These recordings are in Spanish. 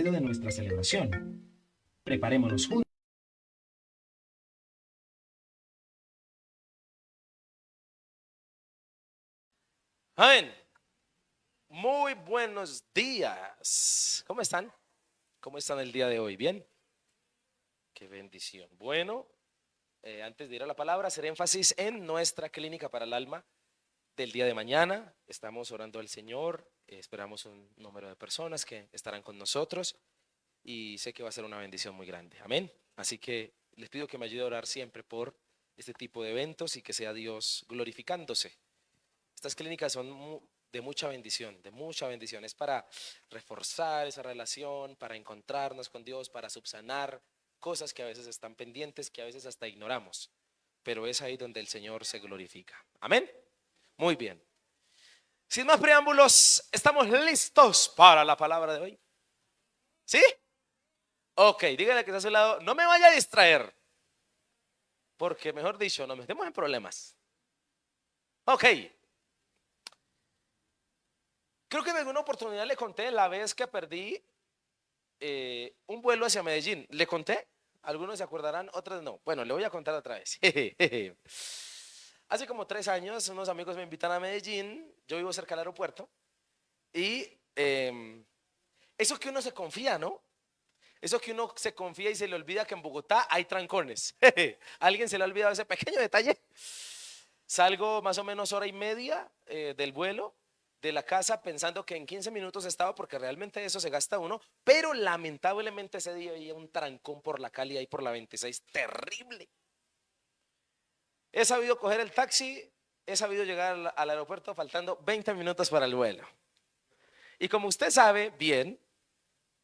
de nuestra celebración. Preparémonos juntos. Amén. Muy buenos días. ¿Cómo están? ¿Cómo están el día de hoy? ¿Bien? Qué bendición. Bueno, antes de ir a la palabra, hacer énfasis en nuestra clínica para el alma del día de mañana. Estamos orando al Señor. Esperamos un número de personas que estarán con nosotros y sé que va a ser una bendición muy grande. Amén. Así que les pido que me ayude a orar siempre por este tipo de eventos y que sea Dios glorificándose. Estas clínicas son de mucha bendición, de mucha bendición. Es para reforzar esa relación, para encontrarnos con Dios, para subsanar cosas que a veces están pendientes, que a veces hasta ignoramos. Pero es ahí donde el Señor se glorifica. Amén. Muy bien. Sin más preámbulos, ¿estamos listos para la palabra de hoy? ¿Sí? Ok, dígale que está a su lado, no me vaya a distraer, porque mejor dicho, nos metemos en problemas. Ok, creo que en alguna oportunidad le conté la vez que perdí un vuelo hacia Medellín. ¿Le conté? Algunos se acordarán, otros no. Bueno, le voy a contar otra vez. Hace como 3 años, unos amigos me invitan a Medellín. Yo vivo cerca del aeropuerto. Y eso que uno se confía, ¿no? Eso que uno se confía y se le olvida que en Bogotá hay trancones. ¿A alguien se le ha olvidado ese pequeño detalle? Salgo más o menos hora y media del vuelo de la casa pensando que en 15 minutos estaba porque realmente eso se gasta uno, pero lamentablemente ese día había un trancón por la Cali ahí por la 26, terrible. He sabido coger el taxi, he sabido llegar al aeropuerto faltando 20 minutos para el vuelo. Y como usted sabe bien,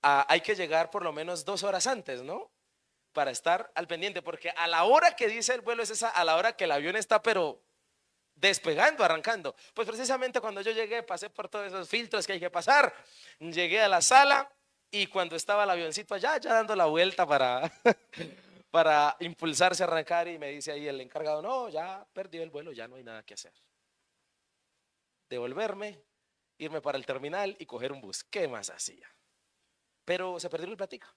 hay que llegar por lo menos 2 horas antes, ¿no? Para estar al pendiente, porque a la hora que dice el vuelo es esa, a la hora que el avión está, pero despegando, arrancando. Pues precisamente cuando yo llegué, pasé por todos esos filtros que hay que pasar, llegué a la sala y cuando estaba el avioncito allá, ya dando la vuelta para, para impulsarse a arrancar y me dice ahí el encargado, no, ya perdió el vuelo, ya no hay nada que hacer. Devolverme, irme para el terminal y coger un bus. ¿Qué más hacía? Pero se perdió el platica.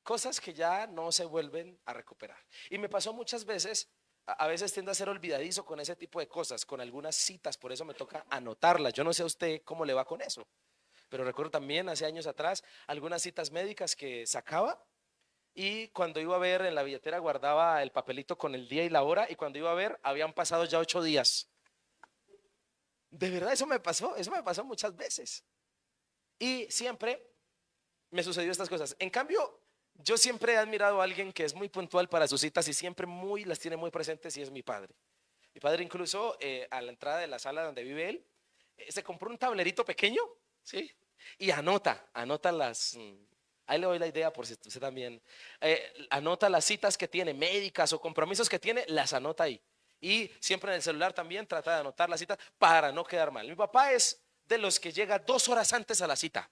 Cosas que ya no se vuelven a recuperar. Y me pasó muchas veces, a veces tiendo a ser olvidadizo con ese tipo de cosas, con algunas citas, por eso me toca anotarlas. Yo no sé a usted cómo le va con eso, pero recuerdo también hace años atrás algunas citas médicas que sacaba y cuando iba a ver en la billetera guardaba el papelito con el día y la hora y cuando iba a ver habían pasado ya 8 días. De verdad, eso me pasó muchas veces. Y siempre me sucedió estas cosas. En cambio, yo siempre he admirado a alguien que es muy puntual para sus citas y siempre las tiene muy presentes y es mi padre. Mi padre incluso a la entrada de la sala donde vive él, se compró un tablerito pequeño, ¿sí? Y anota ahí le doy la idea por si usted también, anota las citas que tiene, médicas o compromisos que tiene, las anota ahí. Y siempre en el celular también trata de anotar las citas para no quedar mal. Mi papá es de los que llega 2 horas antes a la cita.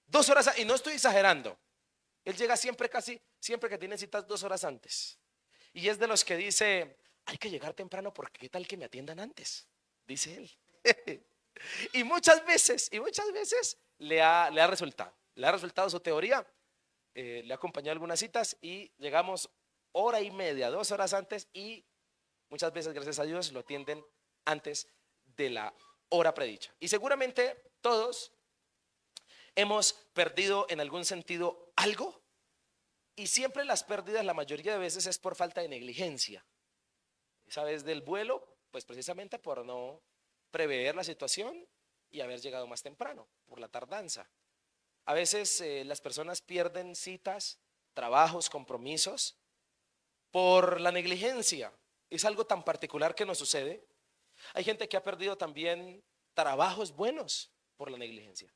2 horas, y no estoy exagerando. Él llega siempre, casi siempre que tiene citas 2 horas antes. Y es de los que dice, hay que llegar temprano porque qué tal que me atiendan antes, dice él. Y muchas veces le ha resultado. Le ha resultado su teoría, le ha acompañado algunas citas y llegamos hora y media, 2 horas antes y muchas veces, gracias a Dios, lo atienden antes de la hora predicha. Y seguramente todos hemos perdido en algún sentido algo y siempre las pérdidas, la mayoría de veces es por falta de negligencia. Esa vez del vuelo, pues precisamente por no prever la situación y haber llegado más temprano, por la tardanza. A veces las personas pierden citas, trabajos, compromisos por la negligencia. Es algo tan particular que nos sucede. Hay gente que ha perdido también trabajos buenos por la negligencia.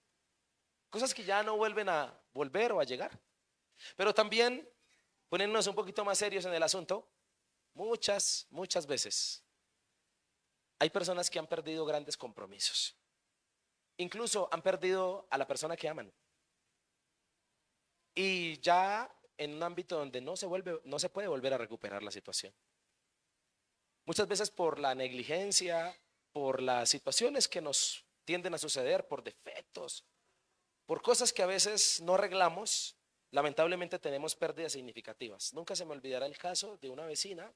Cosas que ya no vuelven a volver o a llegar. Pero también, poniéndonos un poquito más serios en el asunto, muchas veces hay personas que han perdido grandes compromisos. Incluso han perdido a la persona que aman. Y ya en un ámbito donde no se puede volver a recuperar la situación. Muchas veces por la negligencia, por las situaciones que nos tienden a suceder, por defectos, por cosas que a veces no arreglamos, lamentablemente tenemos pérdidas significativas. Nunca se me olvidará el caso de una vecina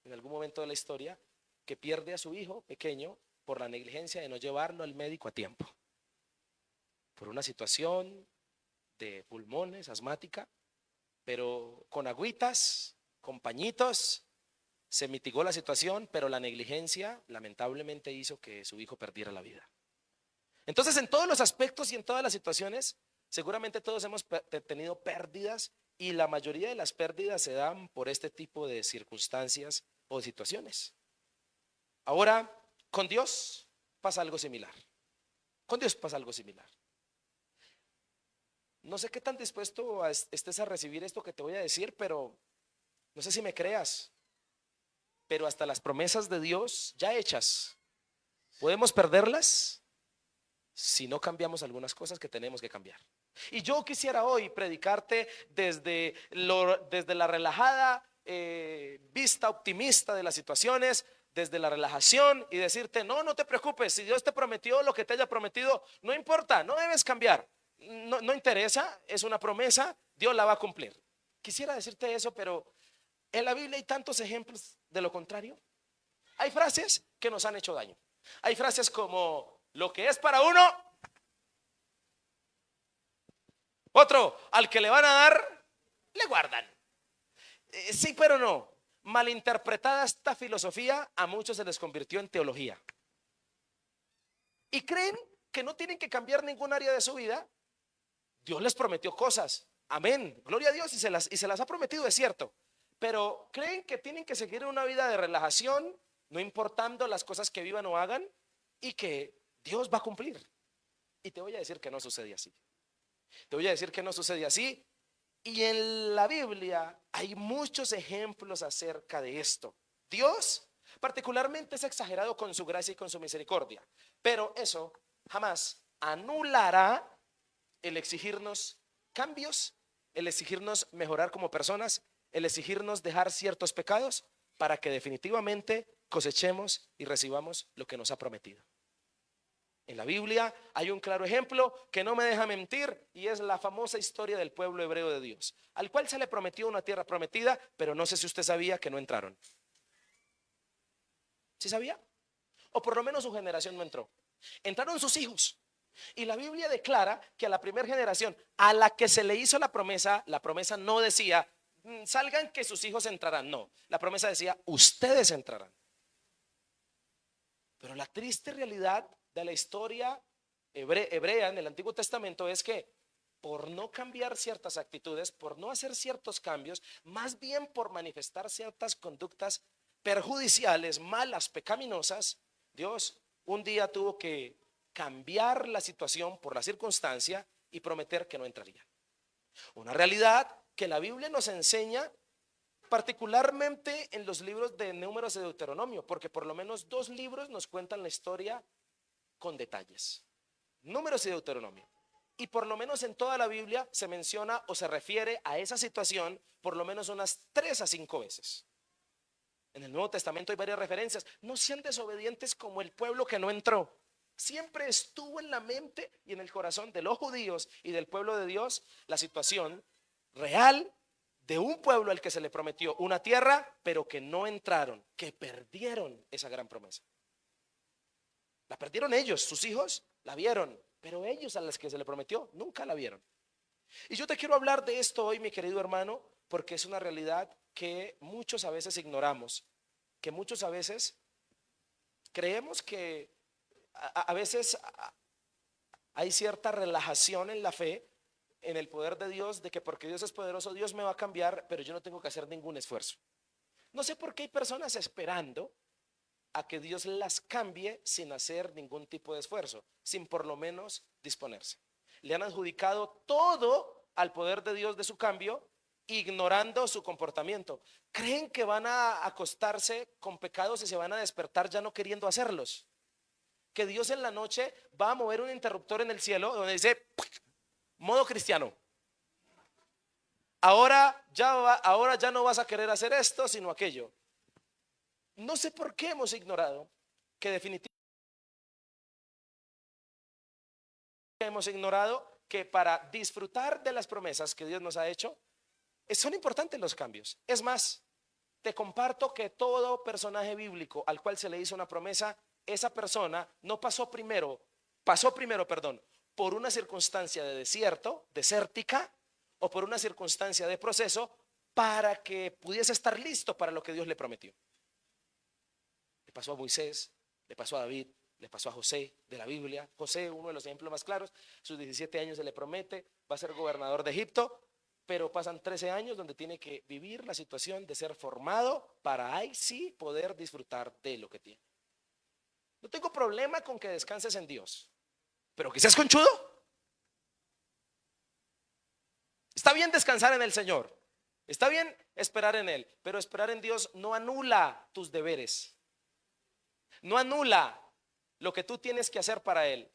en algún momento de la historia que pierde a su hijo pequeño por la negligencia de no llevarlo al médico a tiempo, por una situación de pulmones, asmática, pero con agüitas, con pañitos, se mitigó la situación, pero la negligencia lamentablemente hizo que su hijo perdiera la vida. Entonces, en todos los aspectos y en todas las situaciones, seguramente todos hemos tenido pérdidas y la mayoría de las pérdidas se dan por este tipo de circunstancias o situaciones. Ahora, con Dios pasa algo similar. Con Dios pasa algo similar. No sé qué tan dispuesto estés a recibir esto que te voy a decir, pero no sé si me creas, pero hasta las promesas de Dios ya hechas, podemos perderlas si no cambiamos algunas cosas que tenemos que cambiar. Y yo quisiera hoy predicarte desde la relajada vista optimista de las situaciones, desde la relajación y decirte, no, no te preocupes, si Dios te prometió lo que te haya prometido, no importa, no debes cambiar, no interesa, es una promesa, Dios la va a cumplir. Quisiera decirte eso, pero en la Biblia hay tantos ejemplos de lo contrario. Hay frases que nos han hecho daño. Hay frases como, lo que es para uno, otro, al que le van a dar, le guardan. Sí, pero no. Malinterpretada esta filosofía, a muchos se les convirtió en teología. Y creen que no tienen que cambiar ningún área de su vida. Dios les prometió cosas. Amén. Gloria a Dios y se las ha prometido, es cierto. Pero creen que tienen que seguir una vida de relajación, no importando las cosas que vivan o hagan, y que Dios va a cumplir. Y te voy a decir que no sucede así. Te voy a decir que no sucede así. Y en la Biblia hay muchos ejemplos acerca de esto. Dios particularmente es exagerado con su gracia y con su misericordia, pero eso jamás anulará el exigirnos cambios, el exigirnos mejorar como personas, el exigirnos dejar ciertos pecados para que definitivamente cosechemos y recibamos lo que nos ha prometido. En la Biblia hay un claro ejemplo que no me deja mentir y es la famosa historia del pueblo hebreo de Dios, al cual se le prometió una tierra prometida, pero no sé si usted sabía que no entraron. ¿Sí sabía? O por lo menos su generación no entró. Entraron sus hijos. Y la Biblia declara que a la primera generación a la que se le hizo la promesa no decía, salgan que sus hijos entrarán. No, la promesa decía, ustedes entrarán. Pero la triste realidad de la historia hebrea en el Antiguo Testamento es que por no cambiar ciertas actitudes, por no hacer ciertos cambios, más bien por manifestar ciertas conductas perjudiciales, malas, pecaminosas, Dios un día tuvo que cambiar la situación por la circunstancia y prometer que no entraría. Una realidad que la Biblia nos enseña particularmente en los libros de Números y Deuteronomio, porque por lo menos 2 libros nos cuentan la historia con detalles. Números y Deuteronomio. Y por lo menos en toda la Biblia se menciona o se refiere a esa situación por lo menos unas 3 a 5 veces. En el Nuevo Testamento hay varias referencias. No sean desobedientes como el pueblo que no entró. Siempre estuvo en la mente y en el corazón de los judíos y del pueblo de Dios la situación real de un pueblo al que se le prometió una tierra, pero que no entraron, que perdieron esa gran promesa. La perdieron ellos, sus hijos la vieron, pero ellos a los que se le prometió nunca la vieron. Y yo te quiero hablar de esto hoy, mi querido hermano, porque es una realidad que muchos a veces ignoramos, que muchos a veces creemos que a veces hay cierta relajación en la fe, en el poder de Dios, de que porque Dios es poderoso, Dios me va a cambiar, pero yo no tengo que hacer ningún esfuerzo. No sé por qué hay personas esperando a que Dios las cambie sin hacer ningún tipo de esfuerzo, sin por lo menos disponerse. Le han adjudicado todo al poder de Dios de su cambio, ignorando su comportamiento. Creen que van a acostarse con pecados y se van a despertar ya no queriendo hacerlos. Que Dios en la noche va a mover un interruptor en el cielo donde dice modo cristiano. Ahora ya no vas a querer hacer esto sino aquello. No sé por qué hemos ignorado que definitivamente que para disfrutar de las promesas que Dios nos ha hecho, son importantes los cambios. Es más, te comparto que todo personaje bíblico al cual se le hizo una promesa, esa persona no pasó primero, perdón, por una circunstancia de desierto, desértica, o por una circunstancia de proceso para que pudiese estar listo para lo que Dios le prometió. Le pasó a Moisés, le pasó a David, le pasó a José de la Biblia. José, uno de los ejemplos más claros, sus 17 años se le promete, va a ser gobernador de Egipto, pero pasan 13 años donde tiene que vivir la situación de ser formado para ahí sí poder disfrutar de lo que tiene. No tengo problema con que descanses en Dios, pero que seas conchudo. Está bien descansar en el Señor, está bien esperar en Él, pero esperar en Dios no anula tus deberes, no anula lo que tú tienes que hacer para Él.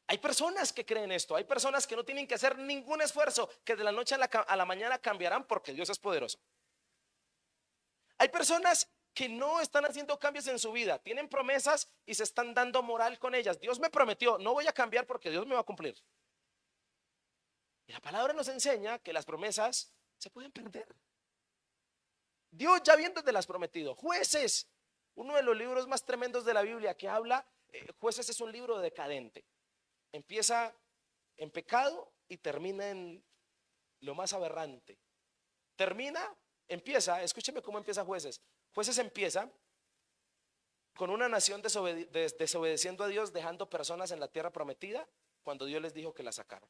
Hay personas que creen esto, hay personas que no tienen que hacer ningún esfuerzo, que de la noche a la mañana cambiarán porque Dios es poderoso. Hay personas que no están haciendo cambios en su vida, tienen promesas y se están dando moral con ellas. Dios me prometió, no voy a cambiar porque Dios me va a cumplir. Y la palabra nos enseña que las promesas se pueden perder. Dios ya viéndote las prometido. Jueces, uno de los libros más tremendos de la Biblia que habla, Jueces es un libro decadente. Empieza en pecado y termina en lo más aberrante. Escúcheme cómo empieza Jueces. Jueces empieza con una nación desobedeciendo a Dios, dejando personas en la tierra prometida cuando Dios les dijo que la sacaron.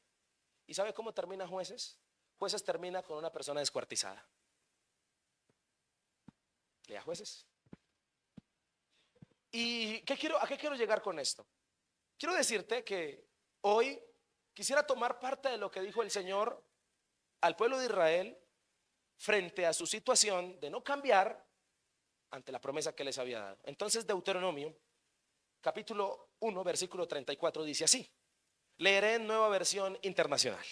¿Y sabe cómo termina Jueces? Jueces termina con una persona descuartizada. Lea Jueces. ¿Y a qué quiero llegar con esto? Quiero decirte que hoy quisiera tomar parte de lo que dijo el Señor al pueblo de Israel frente a su situación de no cambiar ante la promesa que les había dado. Entonces Deuteronomio capítulo 1 versículo 34 dice así. Leeré en Nueva Versión Internacional.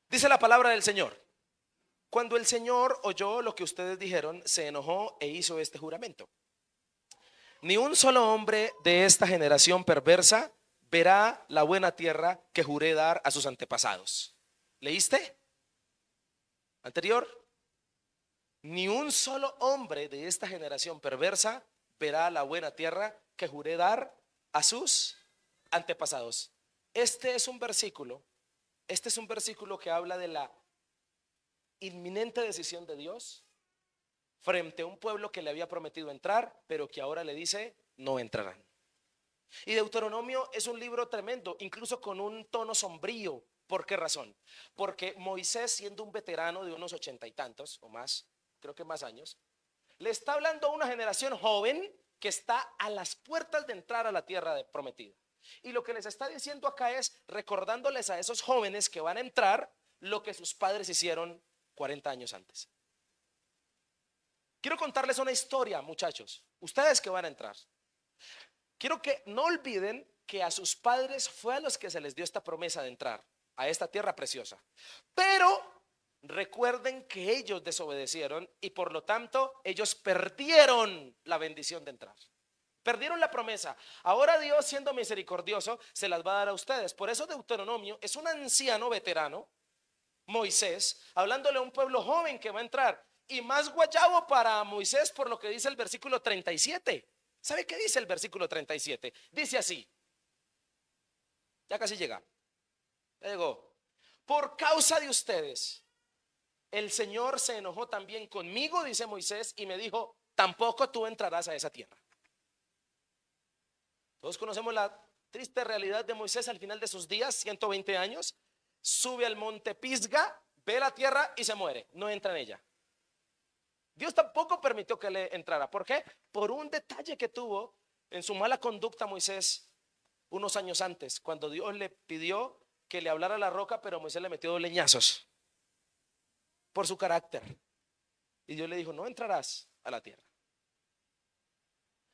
Dice la palabra del Señor. Cuando el Señor oyó lo que ustedes dijeron, se enojó e hizo este juramento. Ni un solo hombre de esta generación perversa verá la buena tierra que juré dar a sus antepasados. ¿Leíste? Anterior. Ni un solo hombre de esta generación perversa verá la buena tierra que juré dar a sus antepasados. Este es un versículo que habla de la inminente decisión de Dios frente a un pueblo que le había prometido entrar, pero que ahora le dice no entrarán. Y Deuteronomio es un libro tremendo, incluso con un tono sombrío. ¿Por qué razón? Porque Moisés, siendo un veterano de unos 80 y tantos o más, creo que más años, le está hablando a una generación joven que está a las puertas de entrar a la tierra prometida. Y lo que les está diciendo acá es recordándoles a esos jóvenes que van a entrar lo que sus padres hicieron 40 años antes. Quiero contarles una historia, muchachos, ustedes que van a entrar. Quiero que no olviden que a sus padres fue a los que se les dio esta promesa de entrar a esta tierra preciosa. Pero recuerden que ellos desobedecieron y por lo tanto ellos perdieron la bendición de entrar. Perdieron la promesa. Ahora Dios, siendo misericordioso, se las va a dar a ustedes. Por eso Deuteronomio es un anciano veterano, Moisés, hablándole a un pueblo joven que va a entrar. Y más guayabo para Moisés por lo que dice el versículo 37. ¿Sabe qué dice el versículo 37? Dice así. Ya casi llega. Ya llegó. Por causa de ustedes, el Señor se enojó también conmigo, dice Moisés, y me dijo, tampoco tú entrarás a esa tierra. Todos conocemos la triste realidad de Moisés al final de sus días, 120 años. Sube al monte Pisga, ve la tierra y se muere, no entra en ella. Dios tampoco permitió que le entrara. ¿Por qué? Por un detalle que tuvo en su mala conducta Moisés unos años antes, cuando Dios le pidió que le hablara a la roca, pero Moisés le metió 2 leñazos por su carácter. Y Dios le dijo, no entrarás a la tierra.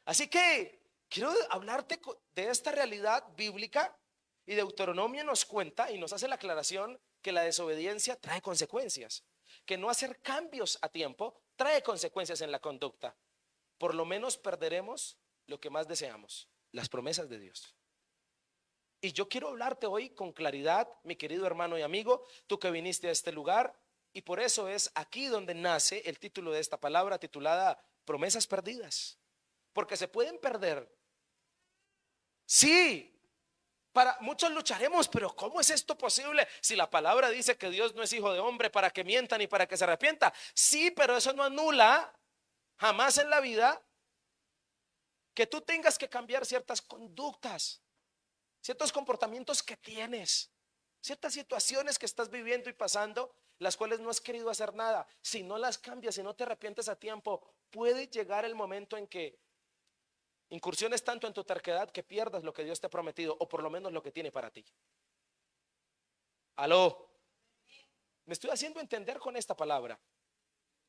Así que quiero hablarte de esta realidad bíblica, y Deuteronomio nos cuenta y nos hace la aclaración que la desobediencia trae consecuencias, que no hacer cambios a tiempo trae consecuencias en la conducta. Por lo menos perderemos lo que más deseamos, las promesas de Dios. Y yo quiero hablarte hoy con claridad, mi querido hermano y amigo, tú que viniste a este lugar, y por eso es aquí donde nace el título de esta palabra titulada Promesas perdidas. Porque se pueden perder. Sí, para muchos lucharemos, pero ¿cómo es esto posible si la palabra dice que Dios no es hijo de hombre para que mienta ni para que se arrepienta? Sí, pero eso no anula jamás en la vida que tú tengas que cambiar ciertas conductas, ciertos comportamientos que tienes, ciertas situaciones que estás viviendo y pasando, las cuales no has querido hacer nada. Si no las cambias, si no te arrepientes a tiempo, puede llegar el momento en que incursiones tanto en tu terquedad que pierdas lo que Dios te ha prometido, o por lo menos lo que tiene para ti. Aló, me estoy haciendo entender con esta palabra.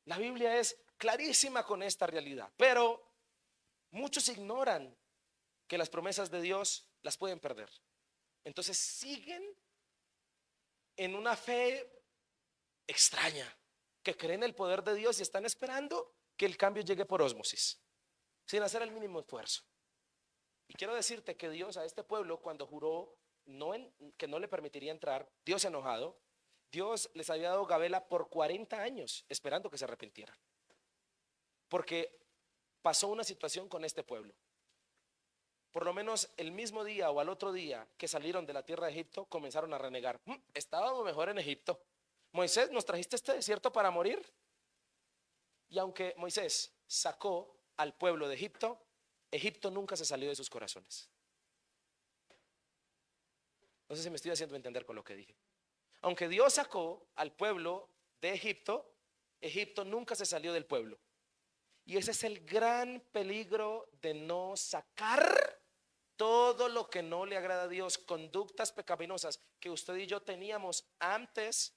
La Biblia es clarísima con esta realidad, pero muchos ignoran que las promesas de Dios las pueden perder. Entonces siguen en una fe extraña, que creen el poder de Dios y están esperando que el cambio llegue por ósmosis, sin hacer el mínimo esfuerzo. Y quiero decirte que Dios a este pueblo, cuando juró que no le permitiría entrar, Dios enojado, Dios les había dado gabela por 40 años esperando que se arrepintieran, porque pasó una situación con este pueblo. Por lo menos el mismo día o al otro día que salieron de la tierra de Egipto, comenzaron a renegar. Estábamos mejor en Egipto. Moisés, ¿nos trajiste este desierto para morir? Y aunque Moisés sacó al pueblo de Egipto, Egipto nunca se salió de sus corazones. No sé si me estoy haciendo entender con lo que dije. Aunque Dios sacó al pueblo de Egipto, Egipto nunca se salió del pueblo. Y ese es el gran peligro de no sacar todo lo que no le agrada a Dios, conductas pecaminosas que usted y yo teníamos antes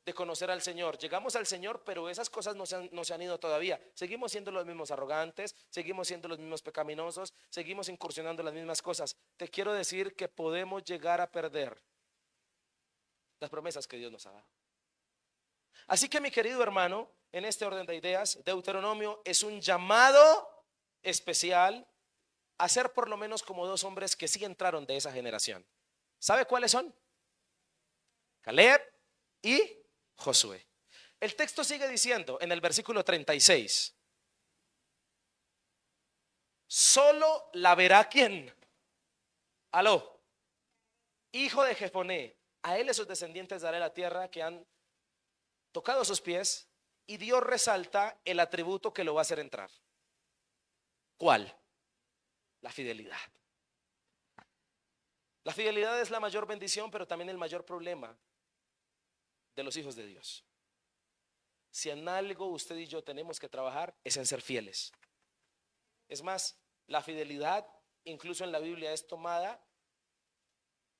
de conocer al Señor. Llegamos al Señor, pero esas cosas no se han ido todavía. Seguimos siendo los mismos arrogantes, seguimos siendo los mismos pecaminosos, seguimos incursionando en las mismas cosas. Te quiero decir que podemos llegar a perder las promesas que Dios nos ha dado. Así que, mi querido hermano, en este orden de ideas, Deuteronomio es un llamado especial a ser por lo menos como dos hombres que sí entraron de esa generación. ¿Sabe cuáles son? Caleb y Josué. El texto sigue diciendo en el versículo 36: solo la verá ¿quién? Aló, hijo de Jefoné, a él y sus descendientes daré la tierra que han tocado sus pies. Y Dios resalta el atributo que lo va a hacer entrar. ¿Cuál? La fidelidad. La fidelidad es la mayor bendición, pero también el mayor problema de los hijos de Dios. Si en algo usted y yo tenemos que trabajar, es en ser fieles. Es más, la fidelidad incluso en la Biblia es tomada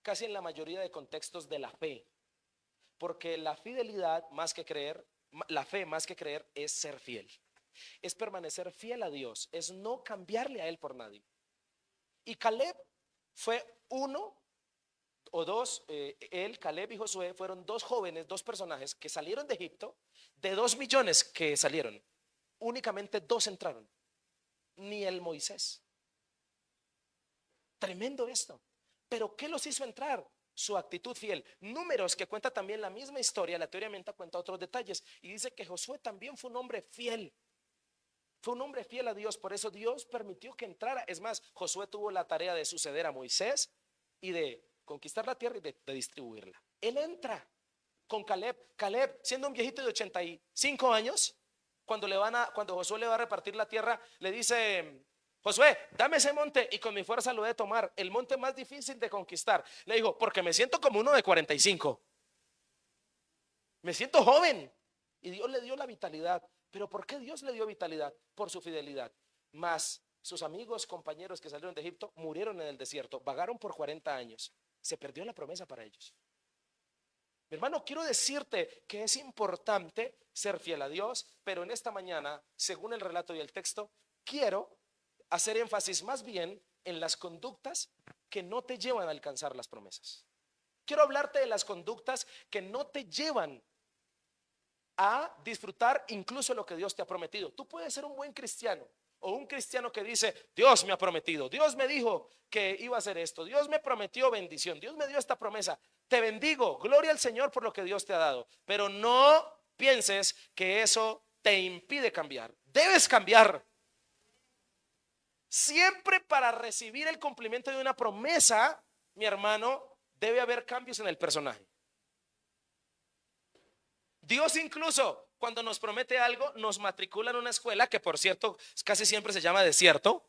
casi en la mayoría de contextos de la fe, porque la fidelidad más que creer, la fe más que creer es ser fiel, es permanecer fiel a Dios, es no cambiarle a Él por nadie. Y Caleb fue uno o dos, él, Caleb y Josué fueron dos jóvenes, dos personajes que salieron de Egipto. De 2 millones que salieron, únicamente 2 entraron, ni el Moisés. Tremendo esto. Pero ¿qué los hizo entrar? Su actitud fiel. Números, que cuenta también la misma historia, la teoría menta cuenta otros detalles, y dice que Josué también fue un hombre fiel. Fue un hombre fiel a Dios, por eso Dios permitió que entrara. Es más, Josué tuvo la tarea de suceder a Moisés y de conquistar la tierra y de distribuirla. Él entra con Caleb. Caleb, siendo un viejito de 85 años, cuando Josué le va a repartir la tierra, le dice: Josué, dame ese monte y con mi fuerza lo he de tomar, el monte más difícil de conquistar. Le dijo: porque me siento como uno de 45, me siento joven. Y Dios le dio la vitalidad. ¿Pero por qué Dios le dio vitalidad? Por su fidelidad. Mas sus amigos, compañeros que salieron de Egipto murieron en el desierto, vagaron por 40 años. Se perdió la promesa para ellos. Mi hermano, quiero decirte que es importante ser fiel a Dios, pero en esta mañana, según el relato y el texto, quiero hacer énfasis más bien en las conductas que no te llevan a alcanzar las promesas. Quiero hablarte de las conductas que no te llevan a disfrutar incluso lo que Dios te ha prometido. Tú puedes ser un buen cristiano o un cristiano que dice: Dios me ha prometido, Dios me dijo que iba a hacer esto, Dios me prometió bendición, Dios me dio esta promesa, te bendigo, gloria al Señor por lo que Dios te ha dado. Pero no pienses que eso te impide cambiar. Debes cambiar. Siempre para recibir el cumplimiento de una promesa, mi hermano, debe haber cambios en el personaje. Dios incluso cuando nos promete algo nos matricula en una escuela que, por cierto, casi siempre se llama desierto.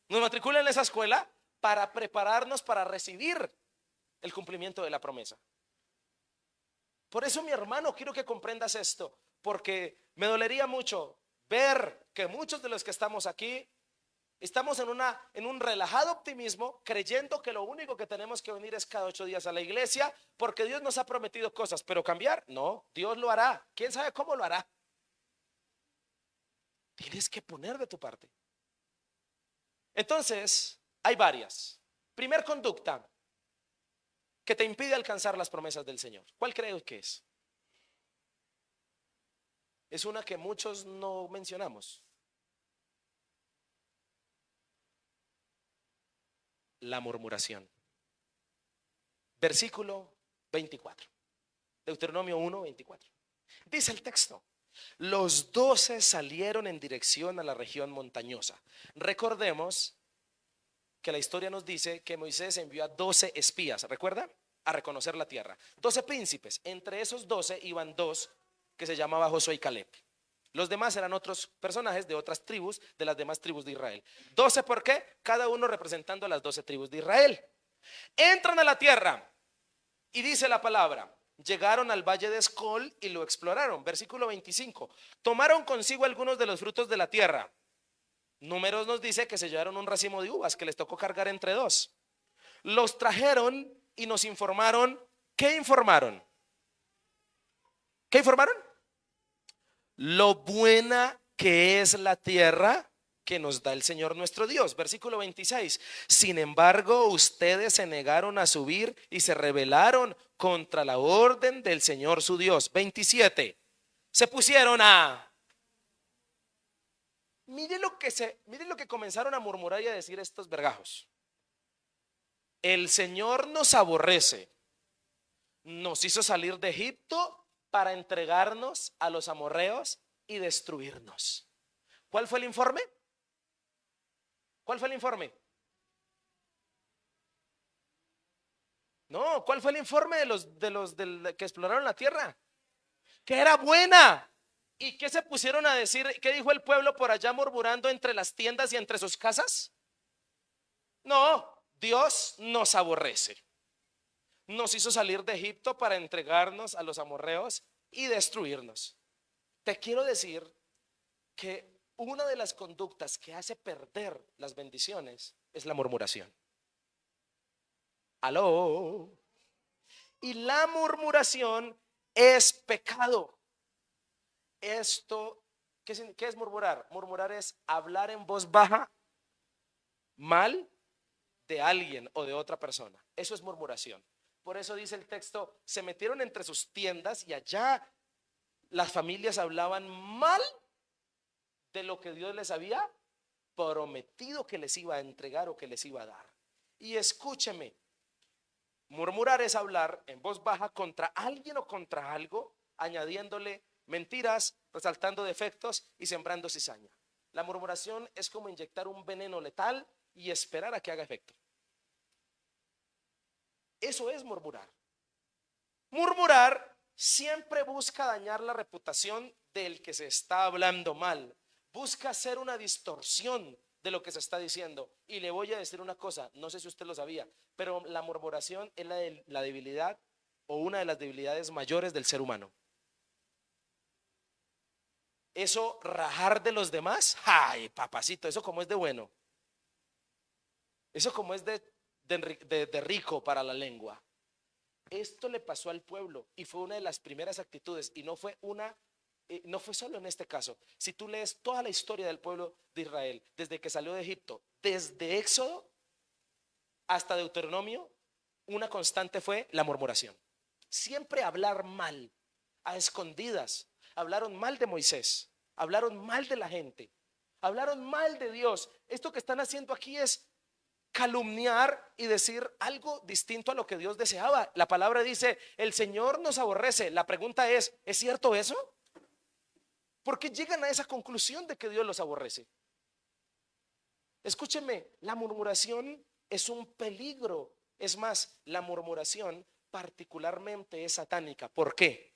Nos matricula en esa escuela para prepararnos para recibir el cumplimiento de la promesa. Por eso, mi hermano, quiero que comprendas esto, porque me dolería mucho ver que muchos de los que estamos aquí estamos en un relajado optimismo, creyendo que lo único que tenemos que venir es cada 8 días a la iglesia, porque Dios nos ha prometido cosas, pero cambiar, no, Dios lo hará. ¿Quién sabe cómo lo hará? Tienes que poner de tu parte. Entonces, hay varias. Primer conducta que te impide alcanzar las promesas del Señor. ¿Cuál crees que es? Es una que muchos no mencionamos. La murmuración. Versículo 24. Deuteronomio 1:24. Dice el texto: los 12 salieron en dirección a la región montañosa. Recordemos que la historia nos dice que Moisés envió a 12 espías, ¿recuerda? A reconocer la tierra. 12 príncipes. Entre esos 12 iban dos que se llamaba Josué y Caleb. Los demás eran otros personajes de otras tribus, de las demás tribus de Israel. 12, ¿por qué? Cada uno representando a las 12 tribus de Israel. Entran a la tierra y dice la palabra: llegaron al valle de Escol y lo exploraron. Versículo 25. Tomaron consigo algunos de los frutos de la tierra. Números nos dice que se llevaron un racimo de uvas que les tocó cargar entre dos. Los trajeron y nos informaron. ¿Qué informaron? ¿Qué informaron? Lo buena que es la tierra que nos da el Señor nuestro Dios. Versículo 26. Sin embargo, ustedes se negaron a subir y se rebelaron contra la orden del Señor su Dios. 27. Se pusieron a... Miren lo que comenzaron a murmurar y a decir estos vergajos. El Señor nos aborrece. Nos hizo salir de Egipto para entregarnos a los amorreos y destruirnos. ¿Cuál fue el informe? ¿Cuál fue el informe? No, ¿cuál fue el informe de los que exploraron la tierra? Que era buena. ¿Y qué se pusieron a decir? ¿Qué dijo el pueblo por allá murmurando entre las tiendas y entre sus casas? No, Dios nos aborrece. Nos hizo salir de Egipto para entregarnos a los amorreos y destruirnos. Te quiero decir que una de las conductas que hace perder las bendiciones es la murmuración. Aló. Y la murmuración es pecado. Esto, ¿qué es murmurar? Murmurar es hablar en voz baja mal de alguien o de otra persona. Eso es murmuración. Por eso dice el texto: se metieron entre sus tiendas y allá las familias hablaban mal de lo que Dios les había prometido que les iba a entregar o que les iba a dar. Y escúcheme, murmurar es hablar en voz baja contra alguien o contra algo, añadiéndole mentiras, resaltando defectos y sembrando cizaña. La murmuración es como inyectar un veneno letal y esperar a que haga efecto. Eso es murmurar. Murmurar siempre busca dañar la reputación del que se está hablando mal. Busca hacer una distorsión de lo que se está diciendo. Y le voy a decir una cosa, no sé si usted lo sabía, pero la murmuración es la debilidad o una de las debilidades mayores del ser humano. Eso, rajar de los demás, ay, papacito, eso como es de bueno. Eso como es de rico para la lengua. Esto le pasó al pueblo y fue una de las primeras actitudes, y no fue solo en este caso. Si tú lees toda la historia del pueblo de Israel, desde que salió de Egipto, desde Éxodo hasta Deuteronomio, una constante fue la murmuración. Siempre hablar mal, a escondidas, hablaron mal de Moisés, hablaron mal de la gente, hablaron mal de Dios. Esto que están haciendo aquí es calumniar y decir algo distinto a lo que Dios deseaba. La palabra dice, el Señor nos aborrece. La pregunta ¿es cierto eso? ¿Por qué llegan a esa conclusión de que Dios los aborrece? Escúcheme, la murmuración es un peligro. Es más, la murmuración particularmente es satánica. ¿Por qué?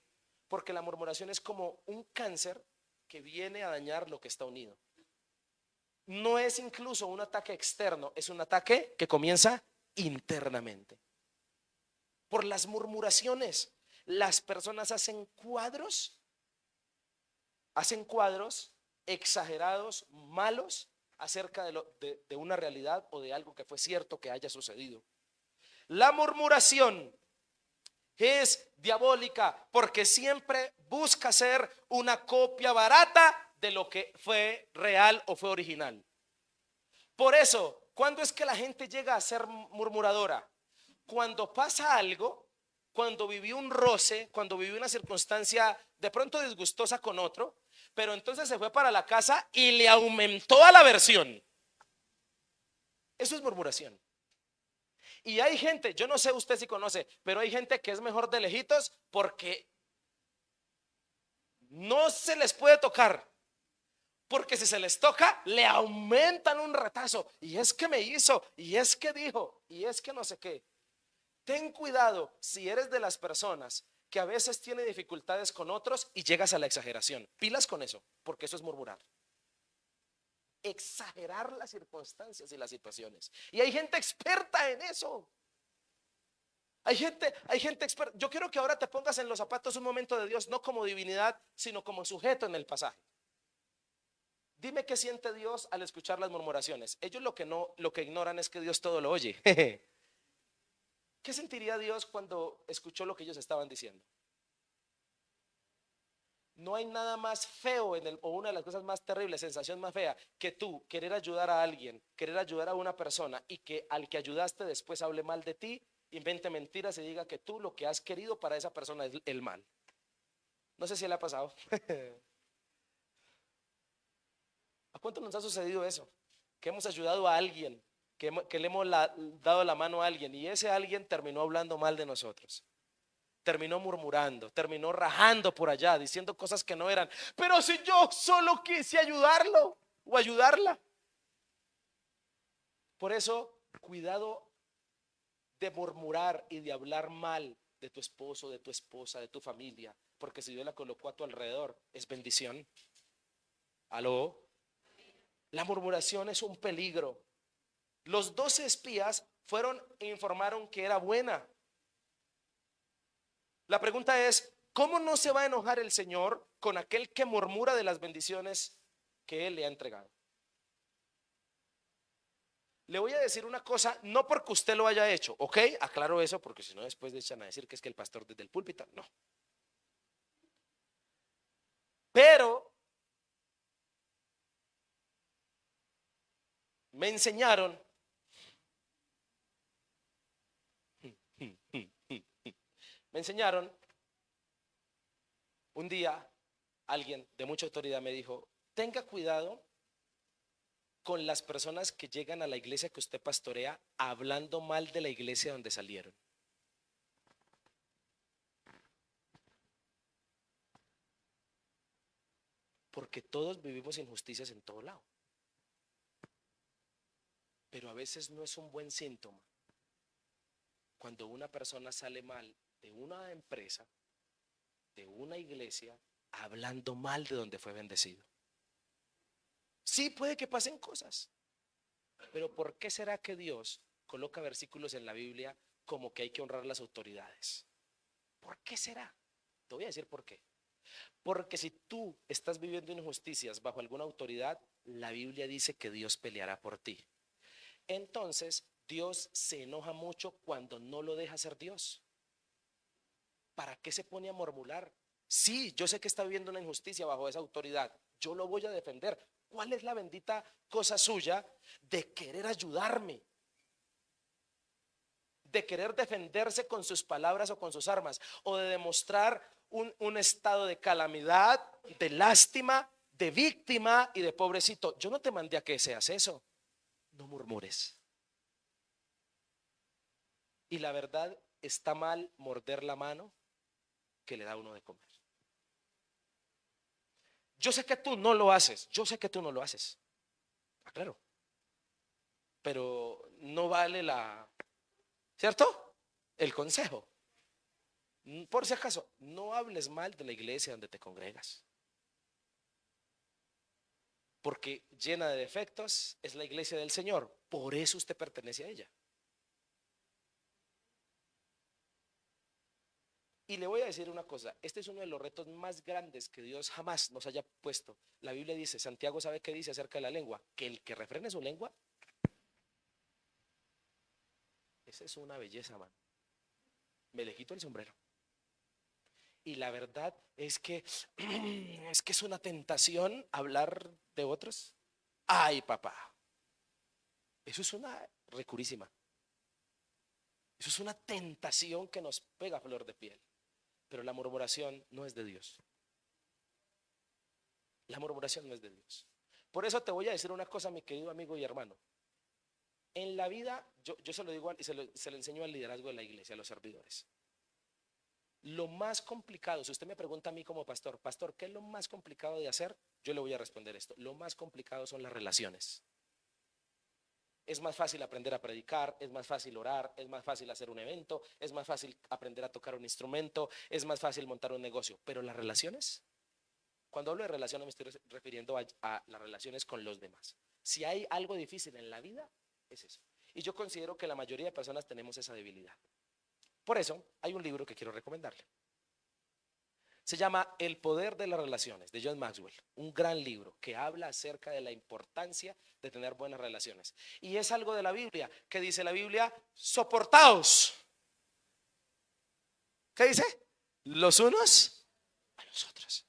Porque la murmuración es como un cáncer que viene a dañar lo que está unido. No es incluso un ataque externo, es un ataque que comienza internamente. Por las murmuraciones, las personas hacen cuadros exagerados, malos, acerca de una realidad o de algo que fue cierto que haya sucedido. La murmuración es diabólica porque siempre busca ser una copia barata de lo que fue real o fue original. Por eso, ¿cuándo es que la gente llega a ser murmuradora? Cuando pasa algo, cuando vivió un roce, cuando vivió una circunstancia de pronto disgustosa con otro, pero entonces se fue para la casa y le aumentó a la versión. Eso es murmuración. Y hay gente, yo no sé usted si conoce, pero hay gente que es mejor de lejitos porque no se les puede tocar. Porque si se les toca, le aumentan un retazo. Y es que me hizo, y es que dijo, y es que no sé qué. Ten cuidado si eres de las personas que a veces tiene dificultades con otros y llegas a la exageración. Pilas con eso, porque eso es murmurar. Exagerar las circunstancias y las situaciones. Y hay gente experta en eso. Hay gente experta. Yo quiero que ahora te pongas en los zapatos un momento de Dios, no como divinidad, sino como sujeto en el pasaje. Dime qué siente Dios al escuchar las murmuraciones. Ellos lo que ignoran es que Dios todo lo oye. ¿Qué sentiría Dios cuando escuchó lo que ellos estaban diciendo? No hay nada más feo o una de las cosas más terribles, sensación más fea, que tú querer ayudar a alguien, querer ayudar a una persona y que al que ayudaste después hable mal de ti, invente mentiras y diga que tú lo que has querido para esa persona es el mal. No sé si le ha pasado. ¿A cuánto nos ha sucedido eso? Que hemos ayudado a alguien, que le hemos dado la mano a alguien y ese alguien terminó hablando mal de nosotros. Terminó murmurando, terminó rajando por allá, diciendo cosas que no eran. Pero si yo solo quise ayudarlo o ayudarla. Por eso, cuidado de murmurar y de hablar mal de tu esposo, de tu esposa, de tu familia, porque si Dios la colocó a tu alrededor, es bendición. ¿Aló? La murmuración es un peligro. Los 12 espías fueron e informaron que era buena. La pregunta es, ¿cómo no se va a enojar el Señor con aquel que murmura de las bendiciones que Él le ha entregado? Le voy a decir una cosa, no porque usted lo haya hecho, ¿ok? Aclaro eso porque si no después le echan a decir que es que el pastor desde el púlpito, no. Pero me enseñaron, me enseñaron un día, alguien de mucha autoridad me dijo, tenga cuidado con las personas que llegan a la iglesia que usted pastorea hablando mal de la iglesia donde salieron. Porque todos vivimos injusticias en todo lado. Pero a veces no es un buen síntoma cuando una persona sale mal de una empresa, de una iglesia, hablando mal de donde fue bendecido. Sí, puede que pasen cosas, pero ¿por qué será que Dios coloca versículos en la Biblia como que hay que honrar las autoridades? ¿Por qué será? Te voy a decir por qué. Porque si tú estás viviendo injusticias bajo alguna autoridad, la Biblia dice que Dios peleará por ti. Entonces, Dios se enoja mucho cuando no lo deja ser Dios. ¿Para qué se pone a murmurar? Sí, yo sé que está viviendo una injusticia bajo esa autoridad. Yo lo voy a defender. ¿Cuál es la bendita cosa suya de querer ayudarme? de querer defenderse con sus palabras o con sus armas, o de demostrar un estado de calamidad, de lástima, de víctima y de pobrecito. Yo no te mandé a que seas eso. No murmures. Y la verdad, está mal morder la mano que le da uno de comer. Yo sé que tú no lo haces, yo sé que tú no lo haces. Claro. Pero no vale ¿cierto? El consejo. Por si acaso, no hables mal de la iglesia donde te congregas. Porque llena de defectos es la iglesia del Señor. Por eso usted pertenece a ella. Y le voy a decir una cosa, este es uno de los retos más grandes que Dios jamás nos haya puesto. La Biblia dice, Santiago sabe qué dice acerca de la lengua, que el que refrene su lengua, esa es una belleza, man. Me le quito el sombrero. Y la verdad es que es una tentación hablar de otros. Ay, papá, eso es una recurísima. Eso es una tentación que nos pega a flor de piel. Pero la murmuración no es de Dios. La murmuración no es de Dios. Por eso te voy a decir una cosa, mi querido amigo y hermano. En la vida, yo se lo digo y se lo enseño al liderazgo de la iglesia, a los servidores. Lo más complicado, si usted me pregunta a mí como pastor, pastor, ¿qué es lo más complicado de hacer? Yo le voy a responder esto. Lo más complicado son las relaciones. Es más fácil aprender a predicar, es más fácil orar, es más fácil hacer un evento, es más fácil aprender a tocar un instrumento, es más fácil montar un negocio. Pero las relaciones, cuando hablo de relaciones me estoy refiriendo a las relaciones con los demás. Si hay algo difícil en la vida, es eso. Y yo considero que la mayoría de personas tenemos esa debilidad. Por eso hay un libro que quiero recomendarle. Se llama El poder de las relaciones, de John Maxwell, un gran libro que habla acerca de la importancia de tener buenas relaciones. Y es algo de la Biblia, que dice la Biblia, soportaos. ¿Qué dice? Los unos a los otros.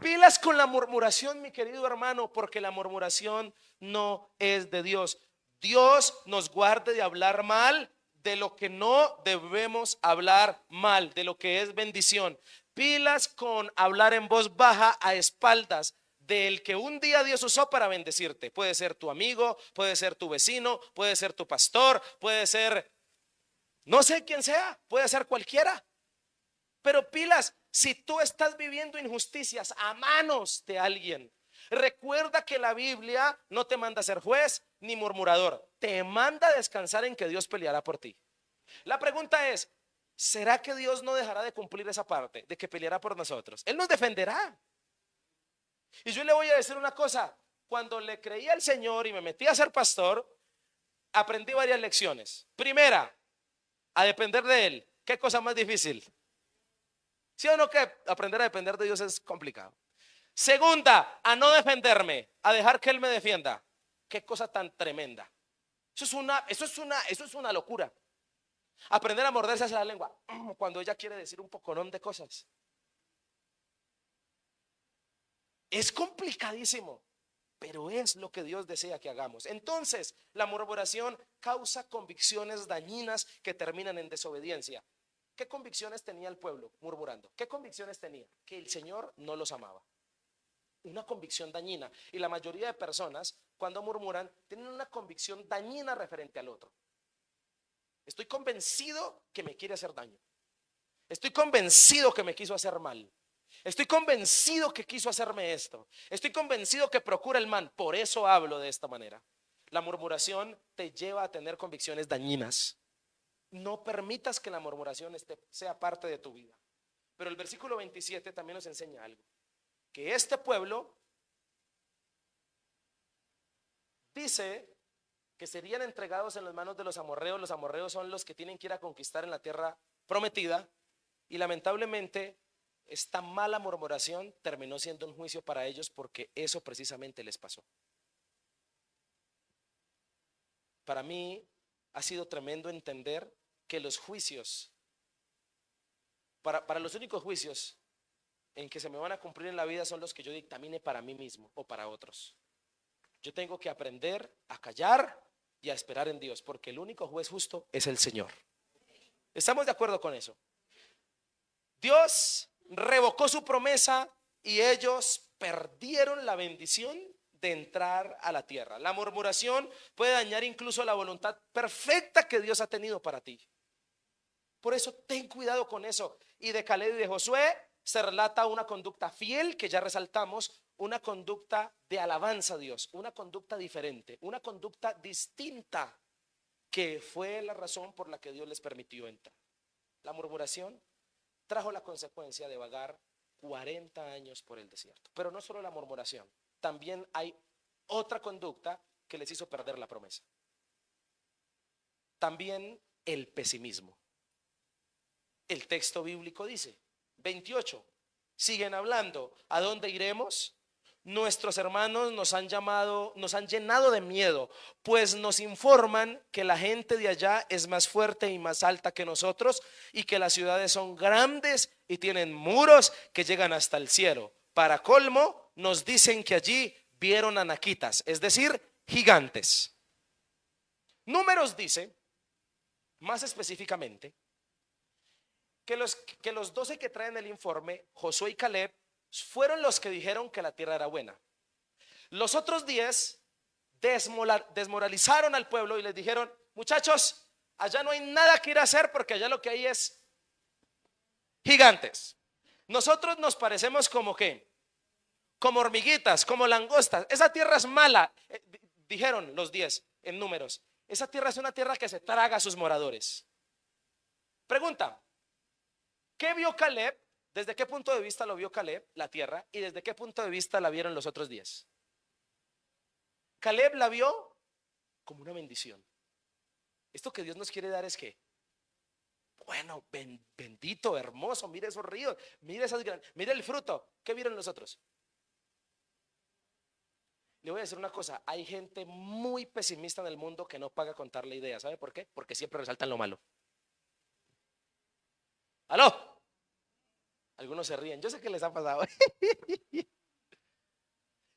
Pilas con la murmuración, mi querido hermano, porque la murmuración no es de Dios. Dios nos guarde de hablar mal de lo que no debemos hablar mal, de lo que es bendición. Pilas con hablar en voz baja a espaldas del que un día Dios usó para bendecirte. Puede ser tu amigo, puede ser tu vecino, puede ser tu pastor, puede ser, no sé quién sea, puede ser cualquiera. Pero pilas, si tú estás viviendo injusticias a manos de alguien, recuerda que la Biblia no te manda a ser juez ni murmurador, te manda a descansar en que Dios peleará por ti. La pregunta es, ¿será que Dios no dejará de cumplir esa parte, de que peleará por nosotros? Él nos defenderá. Y yo le voy a decir una cosa, cuando le creí al Señor y me metí a ser pastor, aprendí varias lecciones. Primera, a depender de Él. ¿Qué cosa más difícil? ¿Sí o no que aprender a depender de Dios es complicado? Segunda, a no defenderme, a dejar que Él me defienda. Qué cosa tan tremenda. Eso es una locura. Aprender a morderse hacia la lengua cuando ella quiere decir un poconón de cosas. Es complicadísimo, pero es lo que Dios desea que hagamos. Entonces, la murmuración causa convicciones dañinas que terminan en desobediencia. ¿Qué convicciones tenía el pueblo murmurando? ¿Qué convicciones tenía? Que el Señor no los amaba. Una convicción dañina. Y la mayoría de personas, cuando murmuran, tienen una convicción dañina referente al otro. Estoy convencido que me quiere hacer daño. Estoy convencido que me quiso hacer mal. Estoy convencido que quiso hacerme esto. Estoy convencido que procura el mal. Por eso hablo de esta manera. La murmuración te lleva a tener convicciones dañinas. No permitas que la murmuración sea parte de tu vida. Pero el versículo 27 también nos enseña algo. Que este pueblo dice que serían entregados en las manos de los amorreos. Los amorreos son los que tienen que ir a conquistar en la tierra prometida. Y lamentablemente esta mala murmuración terminó siendo un juicio para ellos porque eso precisamente les pasó. Para mí ha sido tremendo entender que los juicios, para los únicos juicios en que se me van a cumplir en la vida son los que yo dictamine para mí mismo o para otros. Yo tengo que aprender a callar y a esperar en Dios, porque el único juez justo es el Señor. ¿Estamos de acuerdo con eso? Dios revocó su promesa y ellos perdieron la bendición de entrar a la tierra. La murmuración puede dañar incluso la voluntad perfecta que Dios ha tenido para ti. Por eso ten cuidado con eso. Y de Caleb y de Josué se relata una conducta fiel que ya resaltamos, una conducta de alabanza a Dios, una conducta diferente, una conducta distinta, que fue la razón por la que Dios les permitió entrar. La murmuración trajo la consecuencia de vagar 40 años por el desierto. Pero no solo la murmuración, también hay otra conducta que les hizo perder la promesa. También el pesimismo. El texto bíblico dice, 28, siguen hablando, ¿a dónde iremos? Nuestros hermanos nos han llenado de miedo, pues nos informan que la gente de allá es más fuerte y más alta que nosotros y que las ciudades son grandes y tienen muros que llegan hasta el cielo. Para colmo, nos dicen que allí vieron anaquitas, es decir, gigantes. Números dice, más específicamente, que los 12 que traen el informe, Josué y Caleb, fueron los que dijeron que la tierra era buena. Los otros 10 desmoralizaron al pueblo y les dijeron, muchachos, allá no hay nada que ir a hacer porque allá lo que hay es gigantes. Nosotros nos parecemos como que, como hormiguitas, como langostas. Esa tierra es mala, dijeron los 10 en Números. Esa tierra es una tierra que se traga a sus moradores. Pregunta, ¿qué vio Caleb? ¿Desde qué punto de vista lo vio Caleb, la tierra? ¿Y desde qué punto de vista la vieron los otros 10? Caleb la vio como una bendición. Esto que Dios nos quiere dar es que, bueno, bendito, hermoso, mire esos ríos, mire mire el fruto. ¿Qué vieron los otros? Le voy a decir una cosa, hay gente muy pesimista en el mundo que no paga contar la idea. ¿Sabe por qué? Porque siempre resaltan lo malo. ¿Aló? Algunos se ríen, yo sé que les ha pasado.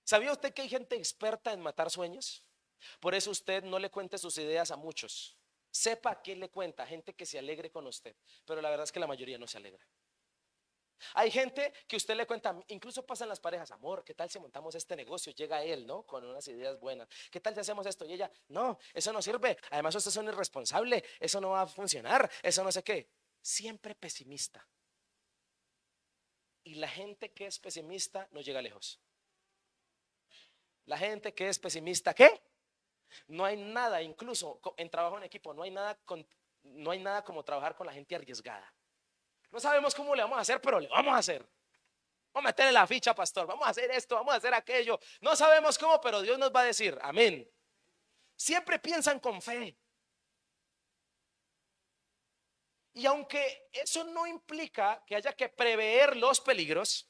¿Sabía usted que hay gente experta en matar sueños? Por eso usted no le cuente sus ideas a muchos. Sepa a quién le cuenta, gente que se alegre con usted. Pero la verdad es que la mayoría no se alegra. Hay gente que usted le cuenta, incluso pasan las parejas, amor, ¿qué tal si montamos este negocio? Llega él, ¿no? Con unas ideas buenas. ¿Qué tal si hacemos esto? Y ella, no, eso no sirve. Además usted es un irresponsable, eso no va a funcionar, eso no sé qué. Siempre pesimista. Y la gente que es pesimista no llega lejos. La gente que es pesimista, ¿qué? No hay nada, incluso en trabajo en equipo, no hay nada como trabajar con la gente arriesgada. No sabemos cómo le vamos a hacer, pero le vamos a hacer. Vamos a meterle la ficha, pastor. Vamos a hacer esto, vamos a hacer aquello. No sabemos cómo, pero Dios nos va a decir, amén. Siempre piensan con fe. Y aunque eso no implica que haya que prever los peligros,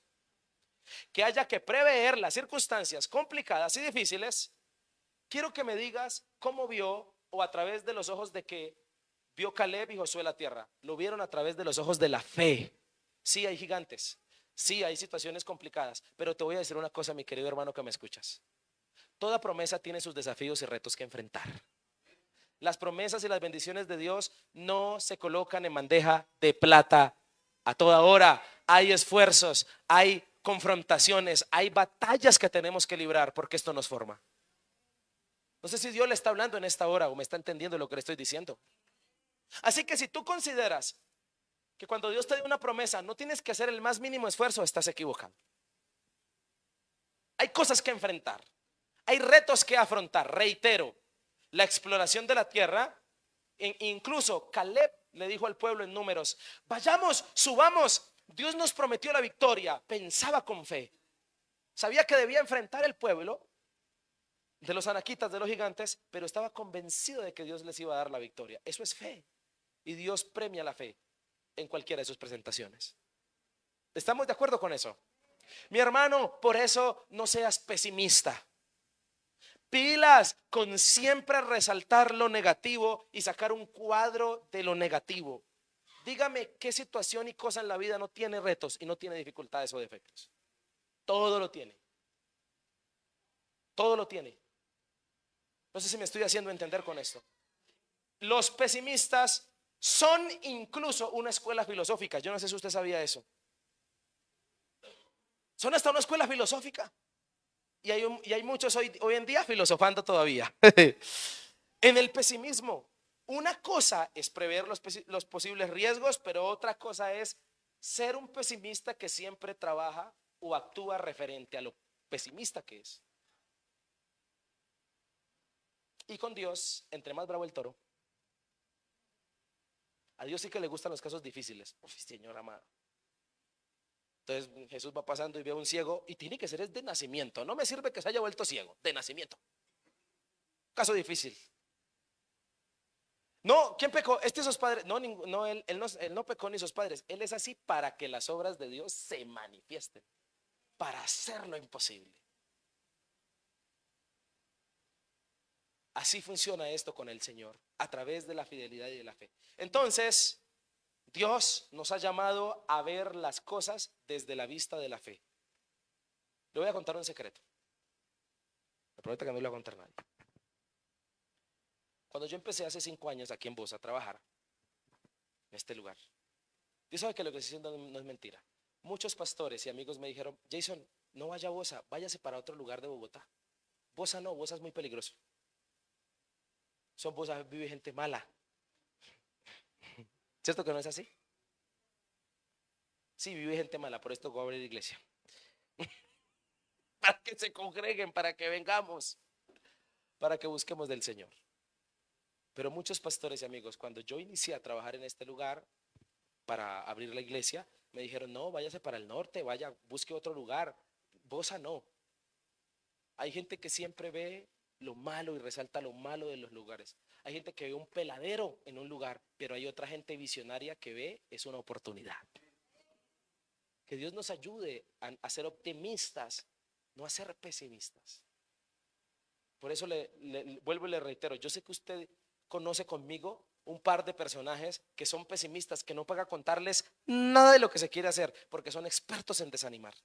que haya que prever las circunstancias complicadas y difíciles, quiero que me digas cómo vio, o a través de los ojos de que vio Caleb y Josué la tierra. Lo vieron a través de los ojos de la fe. Sí hay gigantes, sí hay situaciones complicadas, pero te voy a decir una cosa, mi querido hermano que me escuchas. Toda promesa tiene sus desafíos y retos que enfrentar. Las promesas y las bendiciones de Dios no se colocan en bandeja de plata a toda hora. Hay esfuerzos, hay confrontaciones, hay batallas que tenemos que librar porque esto nos forma. No sé si Dios le está hablando en esta hora o me está entendiendo lo que le estoy diciendo. Así que si tú consideras que cuando Dios te da una promesa no tienes que hacer el más mínimo esfuerzo, estás equivocado. Hay cosas que enfrentar, hay retos que afrontar. Reitero, la exploración de la tierra, incluso Caleb le dijo al pueblo en Números, vayamos, subamos, Dios nos prometió la victoria. Pensaba con fe, sabía que debía enfrentar el pueblo de los anaquitas, de los gigantes, pero estaba convencido de que Dios les iba a dar la victoria. Eso es fe, y Dios premia la fe en cualquiera de sus presentaciones. ¿Estamos de acuerdo con eso? Mi hermano, por eso no seas pesimista. Pilas con siempre resaltar lo negativo y sacar un cuadro de lo negativo. Dígame qué situación y cosa en la vida no tiene retos y no tiene dificultades o defectos. Todo lo tiene. Todo lo tiene. No sé si me estoy haciendo entender con esto. Los pesimistas son incluso una escuela filosófica. Yo no sé si usted sabía eso. Son hasta una escuela filosófica. Y hay muchos hoy en día filosofando todavía. En el pesimismo, una cosa es prever los posibles riesgos, pero otra cosa es ser un pesimista que siempre trabaja o actúa referente a lo pesimista que es. Y con Dios, entre más bravo el toro, a Dios sí que le gustan los casos difíciles. Uf, Señor amado. Entonces Jesús va pasando y ve a un ciego y tiene que ser es de nacimiento. No me sirve que se haya vuelto ciego, de nacimiento. Caso difícil. No, ¿quién pecó? Este y sus padres. No, él no pecó ni sus padres. Él es así para que las obras de Dios se manifiesten, para hacer lo imposible. Así funciona esto con el Señor, a través de la fidelidad y de la fe. Entonces, Dios nos ha llamado a ver las cosas desde la vista de la fe. Le voy a contar un secreto. Me prometo que no le voy a contar a nadie. Cuando yo empecé hace 5 años aquí en Bosa a trabajar, en este lugar, Dios sabe que lo que estoy diciendo no es mentira. Muchos pastores y amigos me dijeron: Jason, no vaya a Bosa, váyase para otro lugar de Bogotá. Bosa no, Bosa es muy peligroso. Son Bosa vive gente mala. ¿Cierto que no es así? Sí, vive gente mala, por esto voy a abrir iglesia. Para que se congreguen, para que vengamos, para que busquemos del Señor. Pero muchos pastores y amigos, cuando yo inicié a trabajar en este lugar para abrir la iglesia, me dijeron: no, váyase para el norte, vaya, busque otro lugar. Bosa no. Hay gente que siempre ve lo malo y resalta lo malo de los lugares. Hay gente que ve un peladero en un lugar, pero hay otra gente visionaria que ve es una oportunidad. Que Dios nos ayude a ser optimistas, no a ser pesimistas. Por eso vuelvo y le reitero, yo sé que usted conoce conmigo un par de personajes que son pesimistas, que no paga contarles nada de lo que se quiere hacer, porque son expertos en desanimar.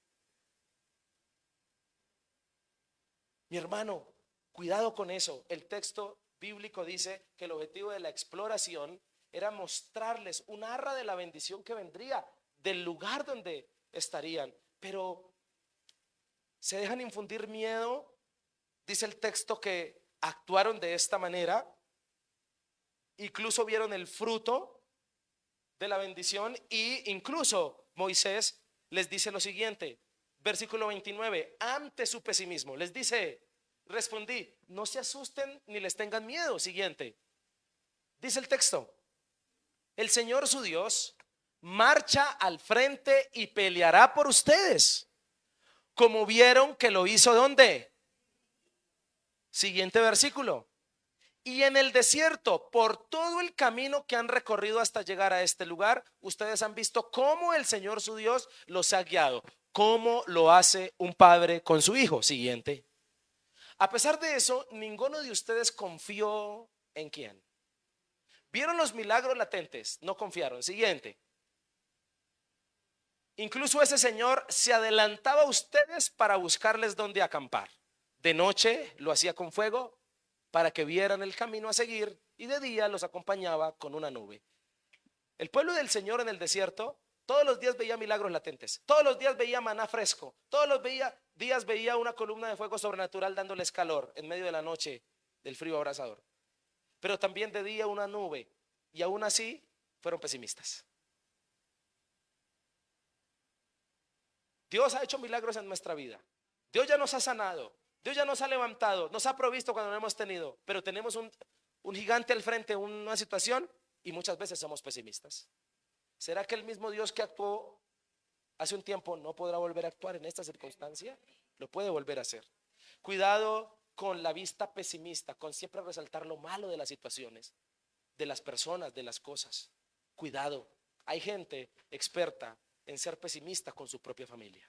Mi hermano, cuidado con eso. El texto bíblico dice que el objetivo de la exploración era mostrarles un arra de la bendición que vendría, del lugar donde estarían, pero se dejan infundir miedo. Dice el texto que actuaron de esta manera, incluso vieron el fruto de la bendición, y incluso Moisés les dice lo siguiente, versículo 29, ante su pesimismo, les dice: respondí, no se asusten ni les tengan miedo. Siguiente, dice el texto: el Señor su Dios marcha al frente y peleará por ustedes, como vieron que lo hizo. ¿Dónde? Siguiente versículo: y en el desierto, por todo el camino que han recorrido hasta llegar a este lugar, ustedes han visto cómo el Señor su Dios los ha guiado, cómo lo hace un padre con su hijo. Siguiente: a pesar de eso, ninguno de ustedes confió en quién. Vieron los milagros latentes, no confiaron. Siguiente: incluso ese Señor se adelantaba a ustedes para buscarles dónde acampar. De noche lo hacía con fuego para que vieran el camino a seguir, y de día los acompañaba con una nube. El pueblo del Señor en el desierto todos los días veía milagros latentes, todos los días veía maná fresco, todos los días veía una columna de fuego sobrenatural dándoles calor en medio de la noche del frío abrasador, pero también de día una nube, y aún así fueron pesimistas. Dios ha hecho milagros en nuestra vida, Dios ya nos ha sanado, Dios ya nos ha levantado, nos ha provisto cuando no hemos tenido, pero tenemos un gigante al frente, una situación, y muchas veces somos pesimistas. ¿Será que el mismo Dios que actuó hace un tiempo no podrá volver a actuar en esta circunstancia? Lo puede volver a hacer. Cuidado con la vista pesimista, con siempre resaltar lo malo de las situaciones, de las personas, de las cosas. Cuidado, hay gente experta en ser pesimista con su propia familia.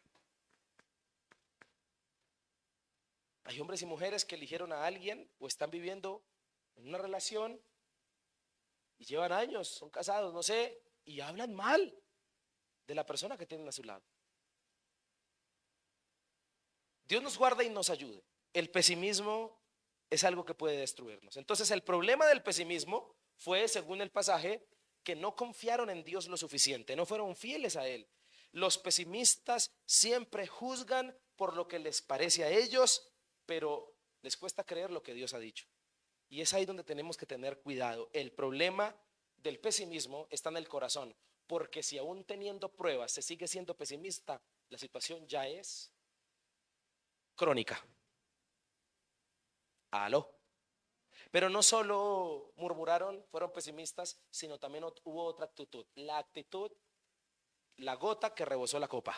Hay hombres y mujeres que eligieron a alguien o están viviendo en una relación y llevan años, son casados, no sé, y hablan mal de la persona que tienen a su lado. Dios nos guarda y nos ayude. El pesimismo es algo que puede destruirnos. Entonces el problema del pesimismo fue, según el pasaje, que no confiaron en Dios lo suficiente, no fueron fieles a Él. Los pesimistas siempre juzgan por lo que les parece a ellos, pero les cuesta creer lo que Dios ha dicho. Y es ahí donde tenemos que tener cuidado. El problema del pesimismo está en el corazón, porque si aún teniendo pruebas se sigue siendo pesimista, la situación ya es crónica. Aló. Pero no solo murmuraron, fueron pesimistas, sino también hubo otra actitud. La actitud, la gota que rebosó la copa.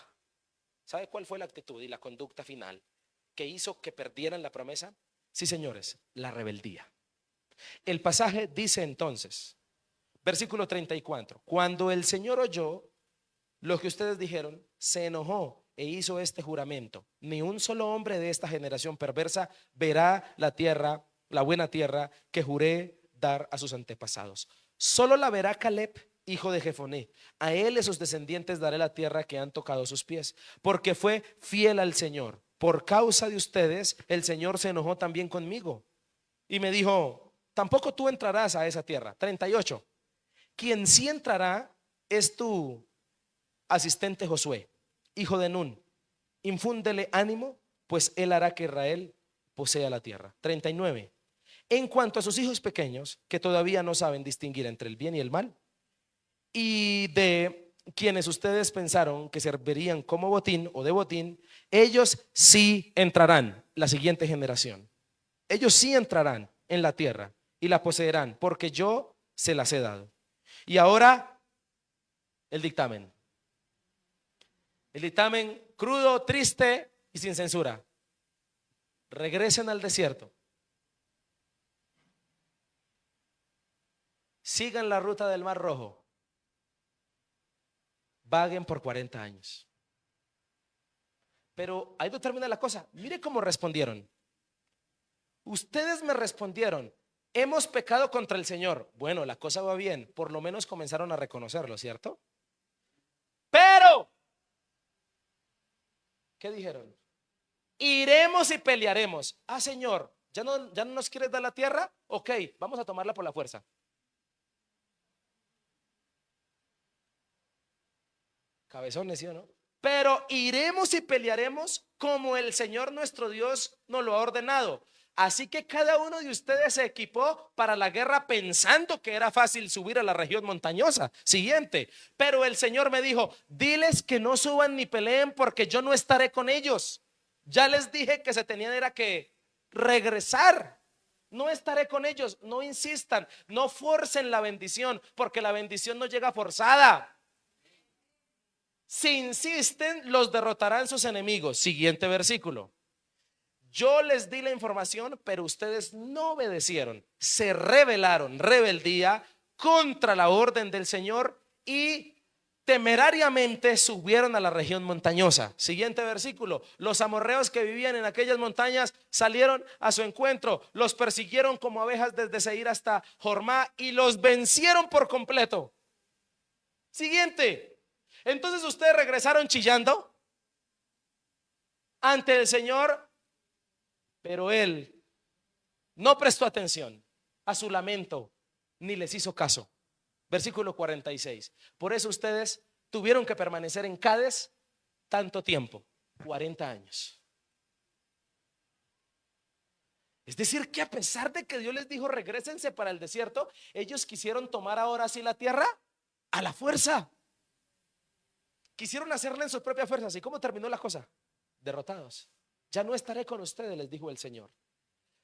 ¿Sabe cuál fue la actitud y la conducta final que hizo que perdieran la promesa? Sí, señores, la rebeldía. El pasaje dice entonces, versículo 34, cuando el Señor oyó lo que ustedes dijeron, se enojó e hizo este juramento: ni un solo hombre de esta generación perversa verá la tierra, la buena tierra que juré dar a sus antepasados. Solo la verá Caleb, hijo de Jefoné. A él y a sus descendientes daré la tierra que han tocado sus pies, porque fue fiel al Señor. Por causa de ustedes, el Señor se enojó también conmigo y me dijo: tampoco tú entrarás a esa tierra. 38. Quien sí entrará es tu asistente Josué, hijo de Nun. Infúndele ánimo, pues él hará que Israel posea la tierra. 39. En cuanto a sus hijos pequeños, que todavía no saben distinguir entre el bien y el mal, y de quienes ustedes pensaron que servirían como botín o de botín, ellos sí entrarán, la siguiente generación. Ellos sí entrarán en la tierra y la poseerán, porque yo se las he dado. Y ahora el dictamen. El dictamen crudo, triste y sin censura. Regresen al desierto. Sigan la ruta del Mar Rojo. Vaguen por 40 años. Pero ahí no termina la cosa. Mire cómo respondieron. Ustedes me respondieron: hemos pecado contra el Señor. Bueno, la cosa va bien. Por lo menos comenzaron a reconocerlo, ¿cierto? Pero, ¿qué dijeron? Iremos y pelearemos. Ah, Señor, ¿ya no nos quieres dar la tierra? Ok, vamos a tomarla por la fuerza. Cabezones, ¿sí o no? Pero iremos y pelearemos como el Señor nuestro Dios nos lo ha ordenado. Así que cada uno de ustedes se equipó para la guerra pensando que era fácil subir a la región montañosa. Siguiente. Pero el Señor me dijo: diles que no suban ni peleen, porque yo no estaré con ellos. Ya les dije que se tenían era que regresar. No estaré con ellos. No insistan, no forcen la bendición, porque la bendición no llega forzada. Si insisten, los derrotarán sus enemigos. Siguiente versículo. Yo les di la información, pero ustedes no obedecieron. Se rebelaron, rebeldía contra la orden del Señor, y temerariamente subieron a la región montañosa. Siguiente versículo. Los amorreos que vivían en aquellas montañas salieron a su encuentro. Los persiguieron como abejas desde Seir hasta Jormá y los vencieron por completo. Siguiente. Entonces ustedes regresaron chillando ante el Señor, pero Él no prestó atención a su lamento ni les hizo caso. Versículo 46. Por eso ustedes tuvieron que permanecer en Cades tanto tiempo, 40 años. Es decir, que a pesar de que Dios les dijo: regrésense para el desierto, ellos quisieron tomar ahora sí la tierra a la fuerza. Quisieron hacerla en sus propias fuerzas. ¿Y cómo terminó la cosa? Derrotados. Ya no estaré con ustedes, les dijo el Señor.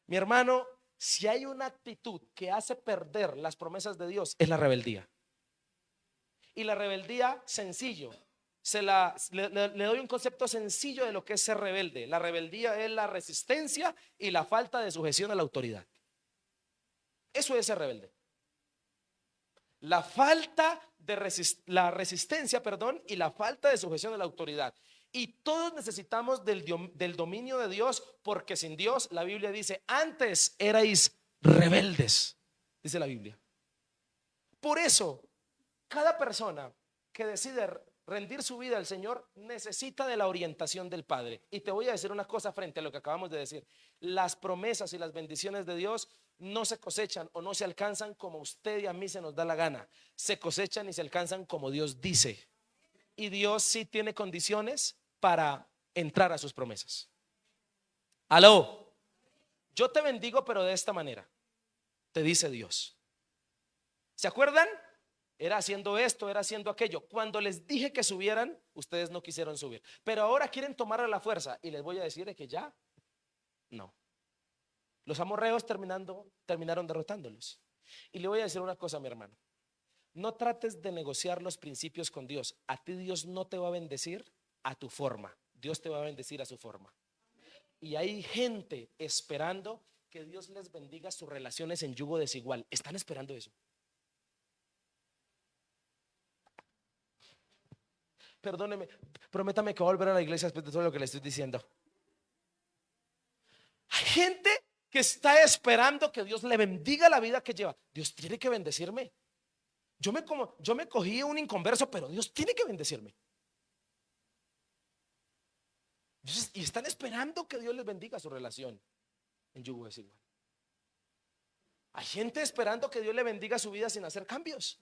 Mi hermano, si hay una actitud que hace perder las promesas de Dios, es la rebeldía. Y la rebeldía, sencillo, le doy un concepto sencillo de lo que es ser rebelde. La rebeldía es la resistencia y la falta de sujeción a la autoridad. Eso es ser rebelde. La resistencia, y la falta de sujeción a la autoridad. Y todos necesitamos del dominio de Dios, porque sin Dios, la Biblia dice, antes erais rebeldes, dice la Biblia. Por eso, cada persona que decide rendir su vida al Señor, necesita de la orientación del Padre. Y te voy a decir una cosa frente a lo que acabamos de decir. Las promesas y las bendiciones de Dios no se cosechan o no se alcanzan como a usted y a mí se nos da la gana. Se cosechan y se alcanzan como Dios dice. Y Dios sí tiene condiciones para entrar a sus promesas. Aló, yo te bendigo, pero de esta manera, te dice Dios. ¿Se acuerdan? Era haciendo esto, era haciendo aquello. Cuando les dije que subieran, ustedes no quisieron subir. Pero ahora quieren tomar a la fuerza. Y les voy a decir que ya no. Los amorreos terminaron derrotándolos. Y le voy a decir una cosa, mi hermano. No trates de negociar los principios con Dios. A ti Dios no te va a bendecir a tu forma. Dios te va a bendecir a su forma. Y hay gente esperando que Dios les bendiga sus relaciones en yugo desigual. Están esperando eso. Perdóneme, prométame que va a volver a la iglesia después de todo lo que le estoy diciendo. Hay gente que está esperando que Dios le bendiga la vida que lleva. Dios tiene que bendecirme. Yo me cogí un inconverso, pero Dios tiene que bendecirme. Y están esperando que Dios les bendiga su relación en yugo desigual. Hay gente esperando que Dios le bendiga su vida sin hacer cambios.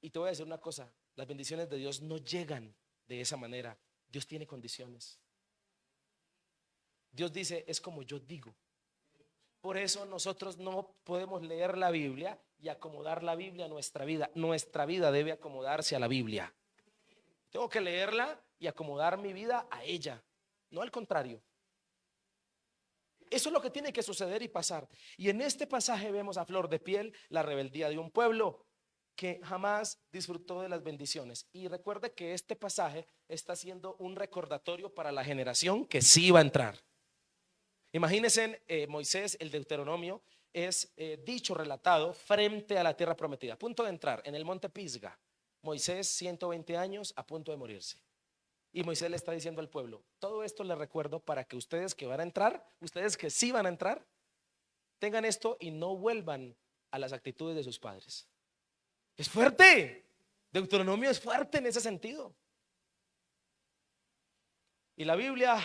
Y te voy a decir una cosa, las bendiciones de Dios no llegan de esa manera. Dios tiene condiciones. Dios dice, es como yo digo. Por eso nosotros no podemos leer la Biblia y acomodar la Biblia a nuestra vida. Nuestra vida debe acomodarse a la Biblia. Tengo que leerla y acomodar mi vida a ella, no al contrario. Eso es lo que tiene que suceder y pasar. Y en este pasaje vemos a flor de piel la rebeldía de un pueblo que jamás disfrutó de las bendiciones. Y recuerde que este pasaje está siendo un recordatorio para la generación que sí va a entrar. Imagínense, Moisés, el Deuteronomio, es dicho, relatado frente a la tierra prometida, a punto de entrar en el monte Pisga. Moisés, 120 años, a punto de morirse. Y Moisés le está diciendo al pueblo, todo esto les recuerdo para que ustedes que van a entrar, ustedes que sí van a entrar, tengan esto y no vuelvan a las actitudes de sus padres. Es fuerte. Deuteronomio es fuerte en ese sentido. Y la Biblia,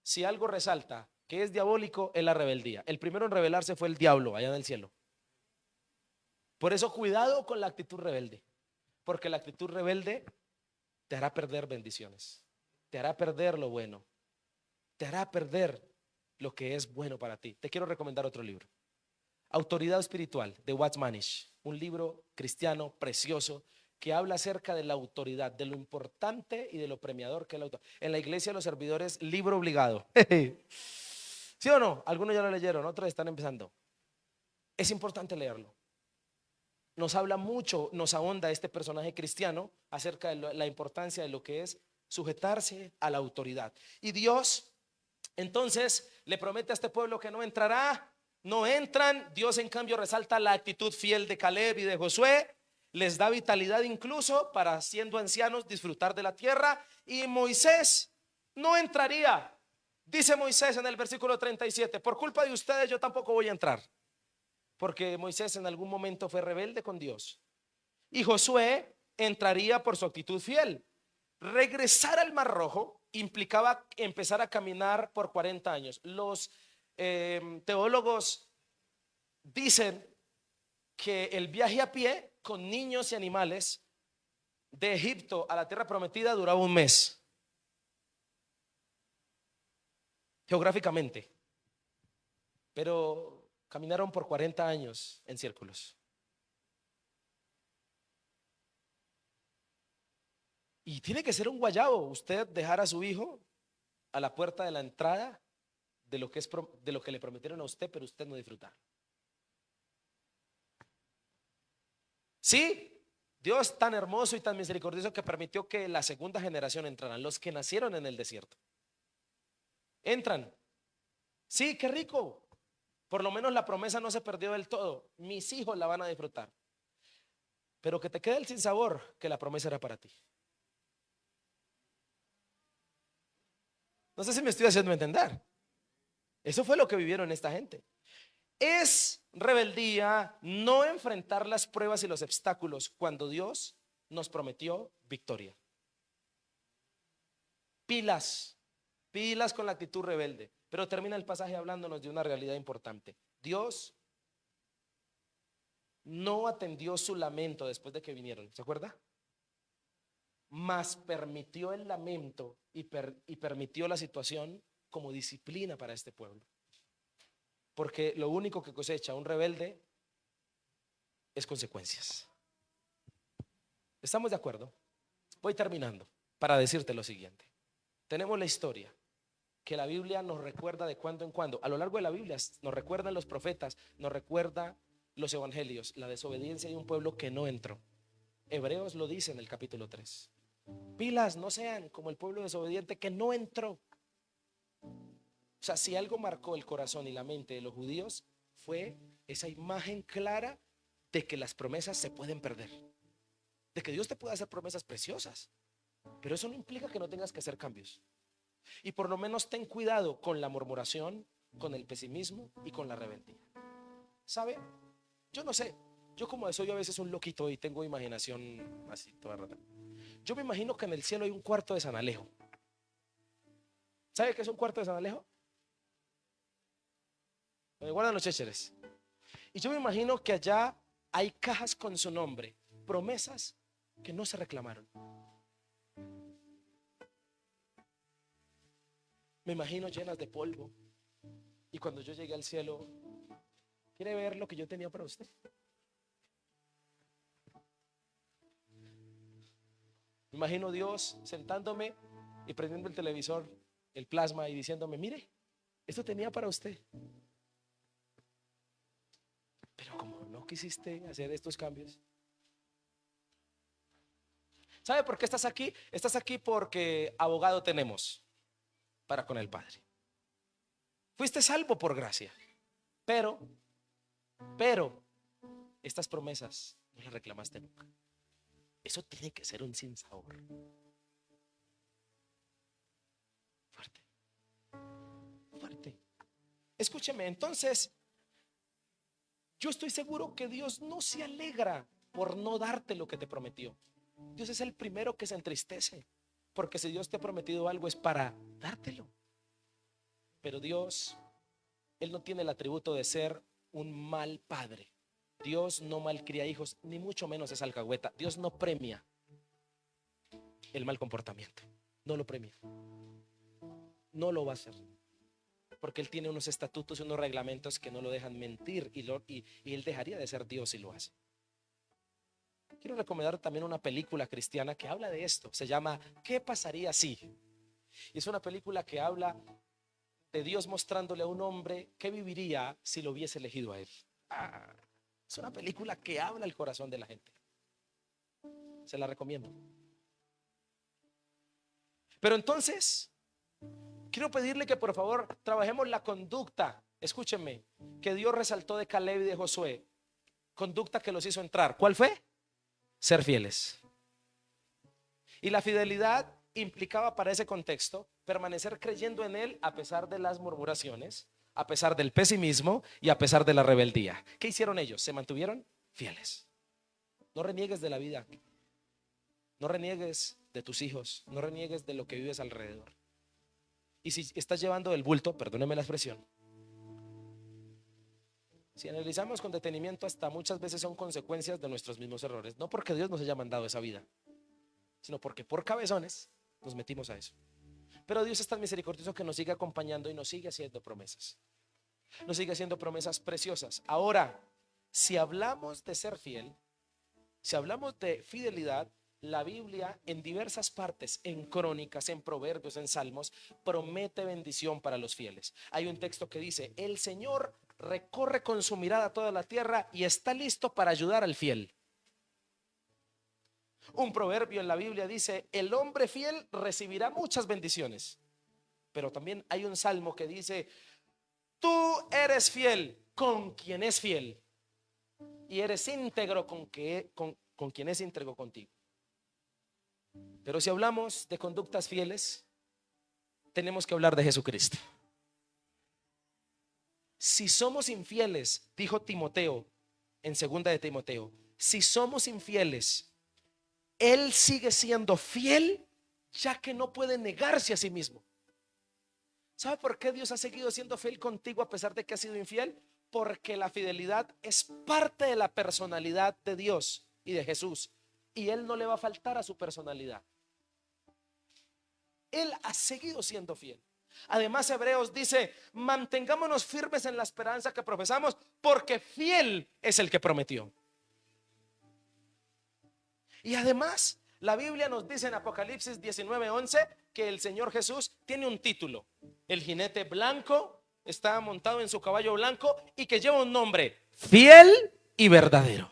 si algo resalta que es diabólico, es la rebeldía. El primero en rebelarse fue el diablo allá en el cielo. Por eso cuidado con la actitud rebelde, porque la actitud rebelde te hará perder bendiciones, te hará perder lo bueno, te hará perder lo que es bueno para ti. Te quiero recomendar otro libro, Autoridad Espiritual, de Watchmanish, un libro cristiano precioso que habla acerca de la autoridad, de lo importante y de lo premiador que es la autoridad. En la iglesia de los servidores, libro obligado. ¿Sí o no? Algunos ya lo leyeron, otros están empezando. Es importante leerlo. Nos habla mucho, nos ahonda este personaje cristiano acerca de la importancia de lo que es sujetarse a la autoridad. Y Dios entonces le promete a este pueblo que no entrará, no entran. Dios en cambio resalta la actitud fiel de Caleb y de Josué, les da vitalidad incluso para, siendo ancianos, disfrutar de la tierra. Y Moisés no entraría. Dice Moisés en el versículo 37, por culpa de ustedes yo tampoco voy a entrar. Porque Moisés en algún momento fue rebelde con Dios. Y Josué entraría por su actitud fiel. Regresar al Mar Rojo implicaba empezar a caminar por 40 años. Los teólogos dicen que el viaje a pie con niños y animales de Egipto a la tierra prometida duraba un mes. Geográficamente. Pero caminaron por 40 años en círculos. Y tiene que ser un guayabo usted dejar a su hijo a la puerta de la entrada de lo que le prometieron a usted, pero usted no disfrutar. Sí, Dios tan hermoso y tan misericordioso que permitió que la segunda generación entraran, los que nacieron en el desierto. Entran. Sí, qué rico. Por lo menos la promesa no se perdió del todo. Mis hijos la van a disfrutar. Pero que te quede el sinsabor que la promesa era para ti. No sé si me estoy haciendo entender. Eso fue lo que vivieron esta gente. Es rebeldía no enfrentar las pruebas y los obstáculos cuando Dios nos prometió victoria. Pilas, pilas con la actitud rebelde. Pero termina el pasaje hablándonos de una realidad importante. Dios no atendió su lamento después de que vinieron, ¿se acuerda? Mas permitió el lamento y permitió la situación como disciplina para este pueblo. Porque lo único que cosecha un rebelde es consecuencias. ¿Estamos de acuerdo? Voy terminando para decirte lo siguiente. Tenemos la historia que la Biblia nos recuerda de cuando en cuando. A lo largo de la Biblia nos recuerdan los profetas, nos recuerda los evangelios, la desobediencia de un pueblo que no entró. Hebreos lo dice en el capítulo 3. Pilas, no sean como el pueblo desobediente que no entró. O sea, si algo marcó el corazón y la mente de los judíos fue esa imagen clara de que las promesas se pueden perder, de que Dios te puede hacer promesas preciosas, pero eso no implica que no tengas que hacer cambios. Y por lo menos ten cuidado con la murmuración, con el pesimismo y con la rebeldía. ¿Sabe? Yo no sé, yo como soy a veces un loquito y tengo imaginación así toda rara. Yo me imagino que en el cielo hay un cuarto de San Alejo. ¿Sabe qué es un cuarto de San Alejo? Donde guardan los chécheres. Y yo me imagino que allá hay cajas con su nombre, promesas que no se reclamaron. Me imagino llenas de polvo. Y cuando yo llegué al cielo, ¿quiere ver lo que yo tenía para usted? Me imagino Dios sentándome y prendiendo el televisor, el plasma, y diciéndome: mire, esto tenía para usted. Pero como no quisiste hacer estos cambios. ¿Sabe por qué estás aquí? Estás aquí porque abogado tenemos para con el Padre. Fuiste salvo por gracia. Pero estas promesas no las reclamaste nunca. Eso tiene que ser un sinsabor. Fuerte. Fuerte. Escúcheme, entonces, yo estoy seguro que Dios no se alegra por no darte lo que te prometió. Dios es el primero que se entristece, porque si Dios te ha prometido algo es para dártelo. Pero Dios, Él no tiene el atributo de ser un mal padre. Dios no malcría hijos, ni mucho menos es alcahueta. Dios no premia el mal comportamiento. No lo premia. No lo va a hacer. Porque Él tiene unos estatutos y unos reglamentos que no lo dejan mentir, y Él dejaría de ser Dios si lo hace. Quiero recomendar también una película cristiana que habla de esto. Se llama ¿Qué pasaría si? Y es una película que habla de Dios mostrándole a un hombre qué viviría si lo hubiese elegido a él. Es una película que habla al corazón de la gente. Se la recomiendo. Pero entonces, quiero pedirle que por favor trabajemos la conducta. Escúchenme, que Dios resaltó de Caleb y de Josué. Conducta que los hizo entrar. ¿Cuál fue? Ser fieles. Y la fidelidad implicaba para ese contexto permanecer creyendo en Él a pesar de las murmuraciones, a pesar del pesimismo y a pesar de la rebeldía. ¿Qué hicieron ellos? Se mantuvieron fieles. No reniegues de la vida. No reniegues de tus hijos. No reniegues de lo que vives alrededor. Y si estás llevando el bulto, perdóneme la expresión, si analizamos con detenimiento, hasta muchas veces son consecuencias de nuestros mismos errores. No porque Dios nos haya mandado esa vida, sino porque por cabezones nos metimos a eso. Pero Dios es tan misericordioso que nos sigue acompañando y nos sigue haciendo promesas. Nos sigue haciendo promesas preciosas. Ahora, si hablamos de ser fiel, si hablamos de fidelidad, la Biblia en diversas partes, en crónicas, en proverbios, en salmos, promete bendición para los fieles. Hay un texto que dice: el Señor recorre con su mirada toda la tierra y está listo para ayudar al fiel. Un proverbio en la Biblia dice: el hombre fiel recibirá muchas bendiciones. Pero también hay un salmo que dice: tú eres fiel con quien es fiel y eres íntegro con quien es íntegro contigo. Pero si hablamos de conductas fieles, tenemos que hablar de Jesucristo. Si somos infieles, dijo Timoteo en 2 de Timoteo, si somos infieles, Él sigue siendo fiel ya que no puede negarse a sí mismo. ¿Sabe por qué Dios ha seguido siendo fiel contigo a pesar de que has sido infiel? Porque la fidelidad es parte de la personalidad de Dios y de Jesús, y Él no le va a faltar a su personalidad. Él ha seguido siendo fiel. Además, Hebreos dice: mantengámonos firmes en la esperanza que profesamos, porque fiel es el que prometió. Y además, la Biblia nos dice en Apocalipsis 19:11 que el Señor Jesús tiene un título: el jinete blanco está montado en su caballo blanco, y que lleva un nombre: fiel y verdadero.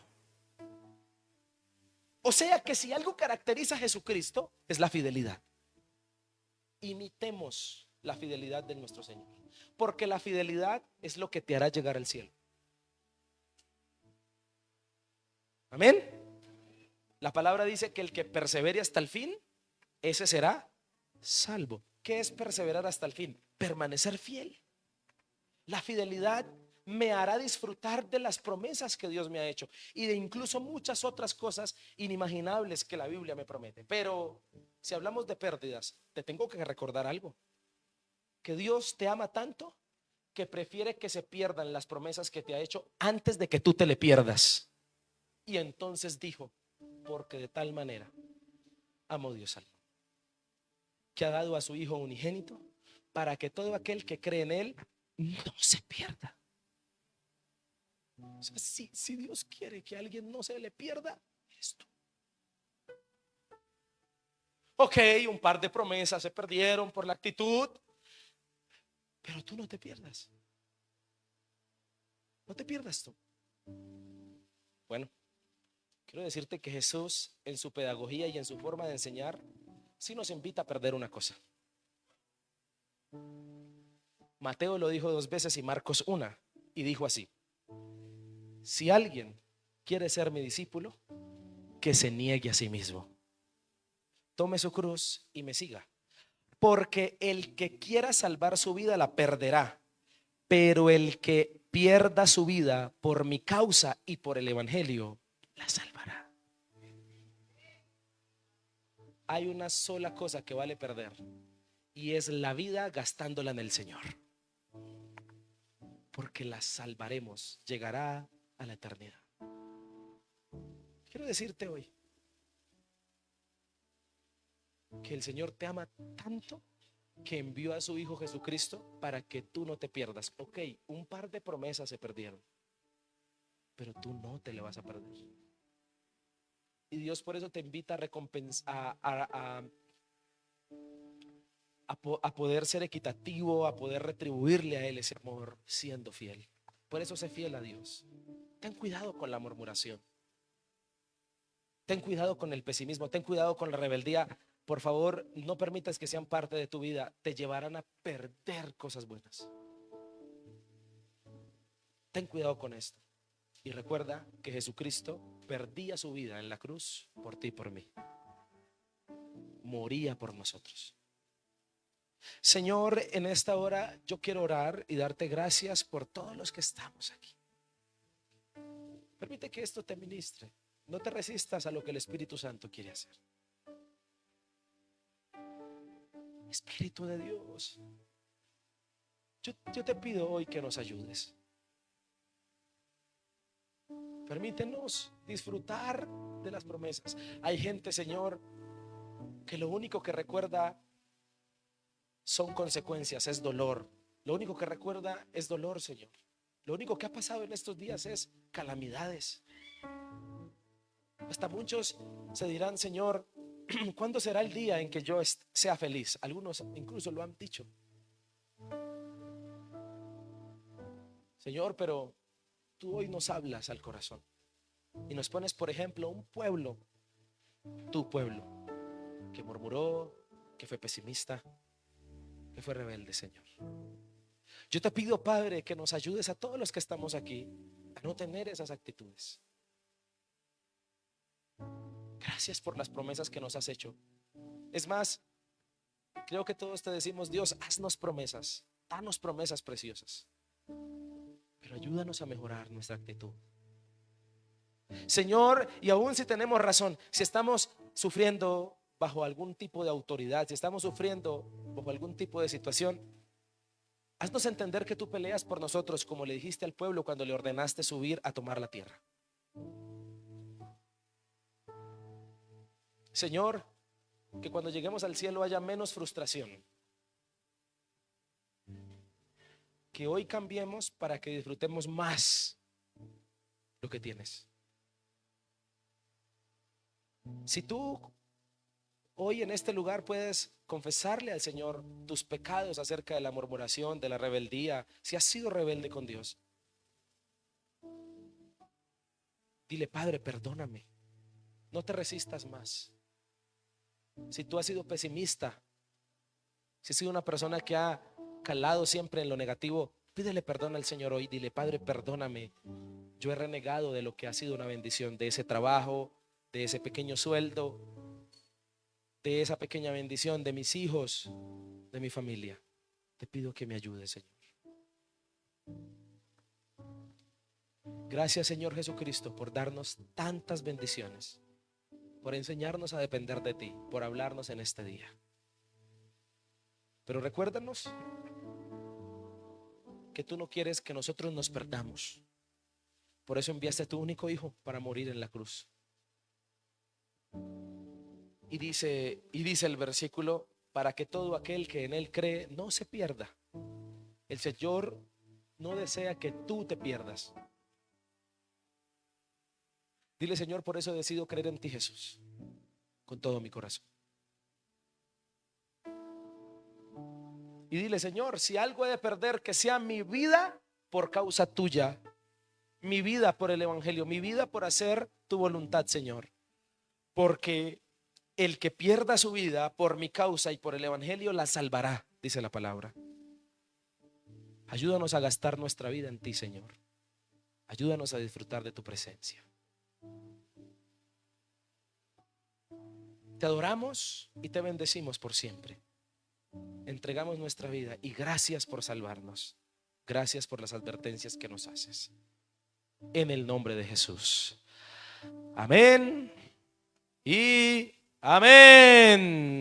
O sea que si algo caracteriza a Jesucristo, es la fidelidad. Imitemos la fidelidad de nuestro Señor, porque la fidelidad es lo que te hará llegar al cielo. Amén. La palabra dice que el que persevere hasta el fin, ese será salvo. ¿Qué es perseverar hasta el fin? Permanecer fiel. La fidelidad me hará disfrutar de las promesas que Dios me ha hecho, y de incluso muchas otras cosas inimaginables que la Biblia me promete. Pero si hablamos de pérdidas, te tengo que recordar algo: que Dios te ama tanto que prefiere que se pierdan las promesas que te ha hecho antes de que tú te le pierdas. Y entonces dijo: porque de tal manera amó Dios al mundo, que ha dado a su Hijo unigénito, para que todo aquel que cree en Él no se pierda. O sea, si Dios quiere que alguien no se le pierda, esto. Ok, un par de promesas se perdieron por la actitud, pero tú no te pierdas. No te pierdas tú. Bueno, quiero decirte que Jesús, en su pedagogía y en su forma de enseñar, sí nos invita a perder una cosa. Mateo lo dijo 2 veces y Marcos una, y dijo así: si alguien quiere ser mi discípulo, que se niegue a sí mismo, tome su cruz y me siga. Porque el que quiera salvar su vida la perderá, pero el que pierda su vida por mi causa y por el evangelio la salvará. Hay una sola cosa que vale perder, y es la vida gastándola en el Señor, porque la salvaremos, llegará a la eternidad. Quiero decirte hoy que el Señor te ama tanto que envió a su Hijo Jesucristo para que tú no te pierdas. Ok, un par de promesas se perdieron, pero tú no te le vas a perder. Y Dios por eso te invita a recompensar, a poder ser equitativo, a poder retribuirle a Él ese amor siendo fiel. Por eso sé fiel a Dios. Ten cuidado con la murmuración. Ten cuidado con el pesimismo. Ten cuidado con la rebeldía. Por favor, no permitas que sean parte de tu vida. Te llevarán a perder cosas buenas. Ten cuidado con esto. Y recuerda que Jesucristo perdía su vida en la cruz por ti y por mí. Moría por nosotros. Señor, en esta hora yo quiero orar y darte gracias por todos los que estamos aquí. Permite que esto te ministre. No te resistas a lo que el Espíritu Santo quiere hacer. Espíritu de Dios, yo te pido hoy que nos ayudes. Permítenos disfrutar de las promesas. Hay gente, Señor, que lo único que recuerda son consecuencias, es dolor. Lo único que recuerda es dolor, Señor. Lo único que ha pasado en estos días es calamidades. Hasta muchos se dirán: Señor, ¿cuándo será el día en que yo sea feliz? Algunos incluso lo han dicho. Señor, pero tú hoy nos hablas al corazón y nos pones, por ejemplo, un pueblo, tu pueblo, que murmuró, que fue pesimista, que fue rebelde, Señor. Yo te pido, Padre, que nos ayudes a todos los que estamos aquí a no tener esas actitudes. Gracias por las promesas que nos has hecho. Es más, creo que todos te decimos: Dios, haznos promesas, danos promesas preciosas, pero ayúdanos a mejorar nuestra actitud, Señor. Y aún si tenemos razón, si estamos sufriendo bajo algún tipo de autoridad, si estamos sufriendo bajo algún tipo de situación, haznos entender que tú peleas por nosotros, como le dijiste al pueblo cuando le ordenaste subir a tomar la tierra. Señor, que cuando lleguemos al cielo haya menos frustración. Que hoy cambiemos para que disfrutemos más lo que tienes. Si tú hoy en este lugar puedes confesarle al Señor tus pecados acerca de la murmuración, de la rebeldía, si has sido rebelde con Dios, dile: Padre, perdóname, no te resistas más. Si tú has sido pesimista, si has sido una persona que ha calado siempre en lo negativo, pídele perdón al Señor hoy. Dile: Padre, perdóname, yo he renegado de lo que ha sido una bendición, de ese trabajo, de ese pequeño sueldo, de esa pequeña bendición, de mis hijos, de mi familia. Te pido que me ayudes, Señor. Gracias, Señor Jesucristo, por darnos tantas bendiciones, por enseñarnos a depender de ti, por hablarnos en este día. Pero recuérdanos que tú no quieres que nosotros nos perdamos. Por eso enviaste a tu único hijo para morir en la cruz. Y dice el versículo: para que todo aquel que en él cree no se pierda. El Señor no desea que tú te pierdas. Dile: Señor, por eso decido creer en ti, Jesús, con todo mi corazón. Y dile: Señor, si algo he de perder, que sea mi vida por causa tuya, mi vida por el evangelio, mi vida por hacer tu voluntad, Señor. Porque el que pierda su vida por mi causa y por el evangelio la salvará, dice la palabra. Ayúdanos a gastar nuestra vida en ti, Señor. Ayúdanos a disfrutar de tu presencia. Te adoramos y te bendecimos por siempre. Entregamos nuestra vida y gracias por salvarnos. Gracias por las advertencias que nos haces. En el nombre de Jesús. Amén y amén.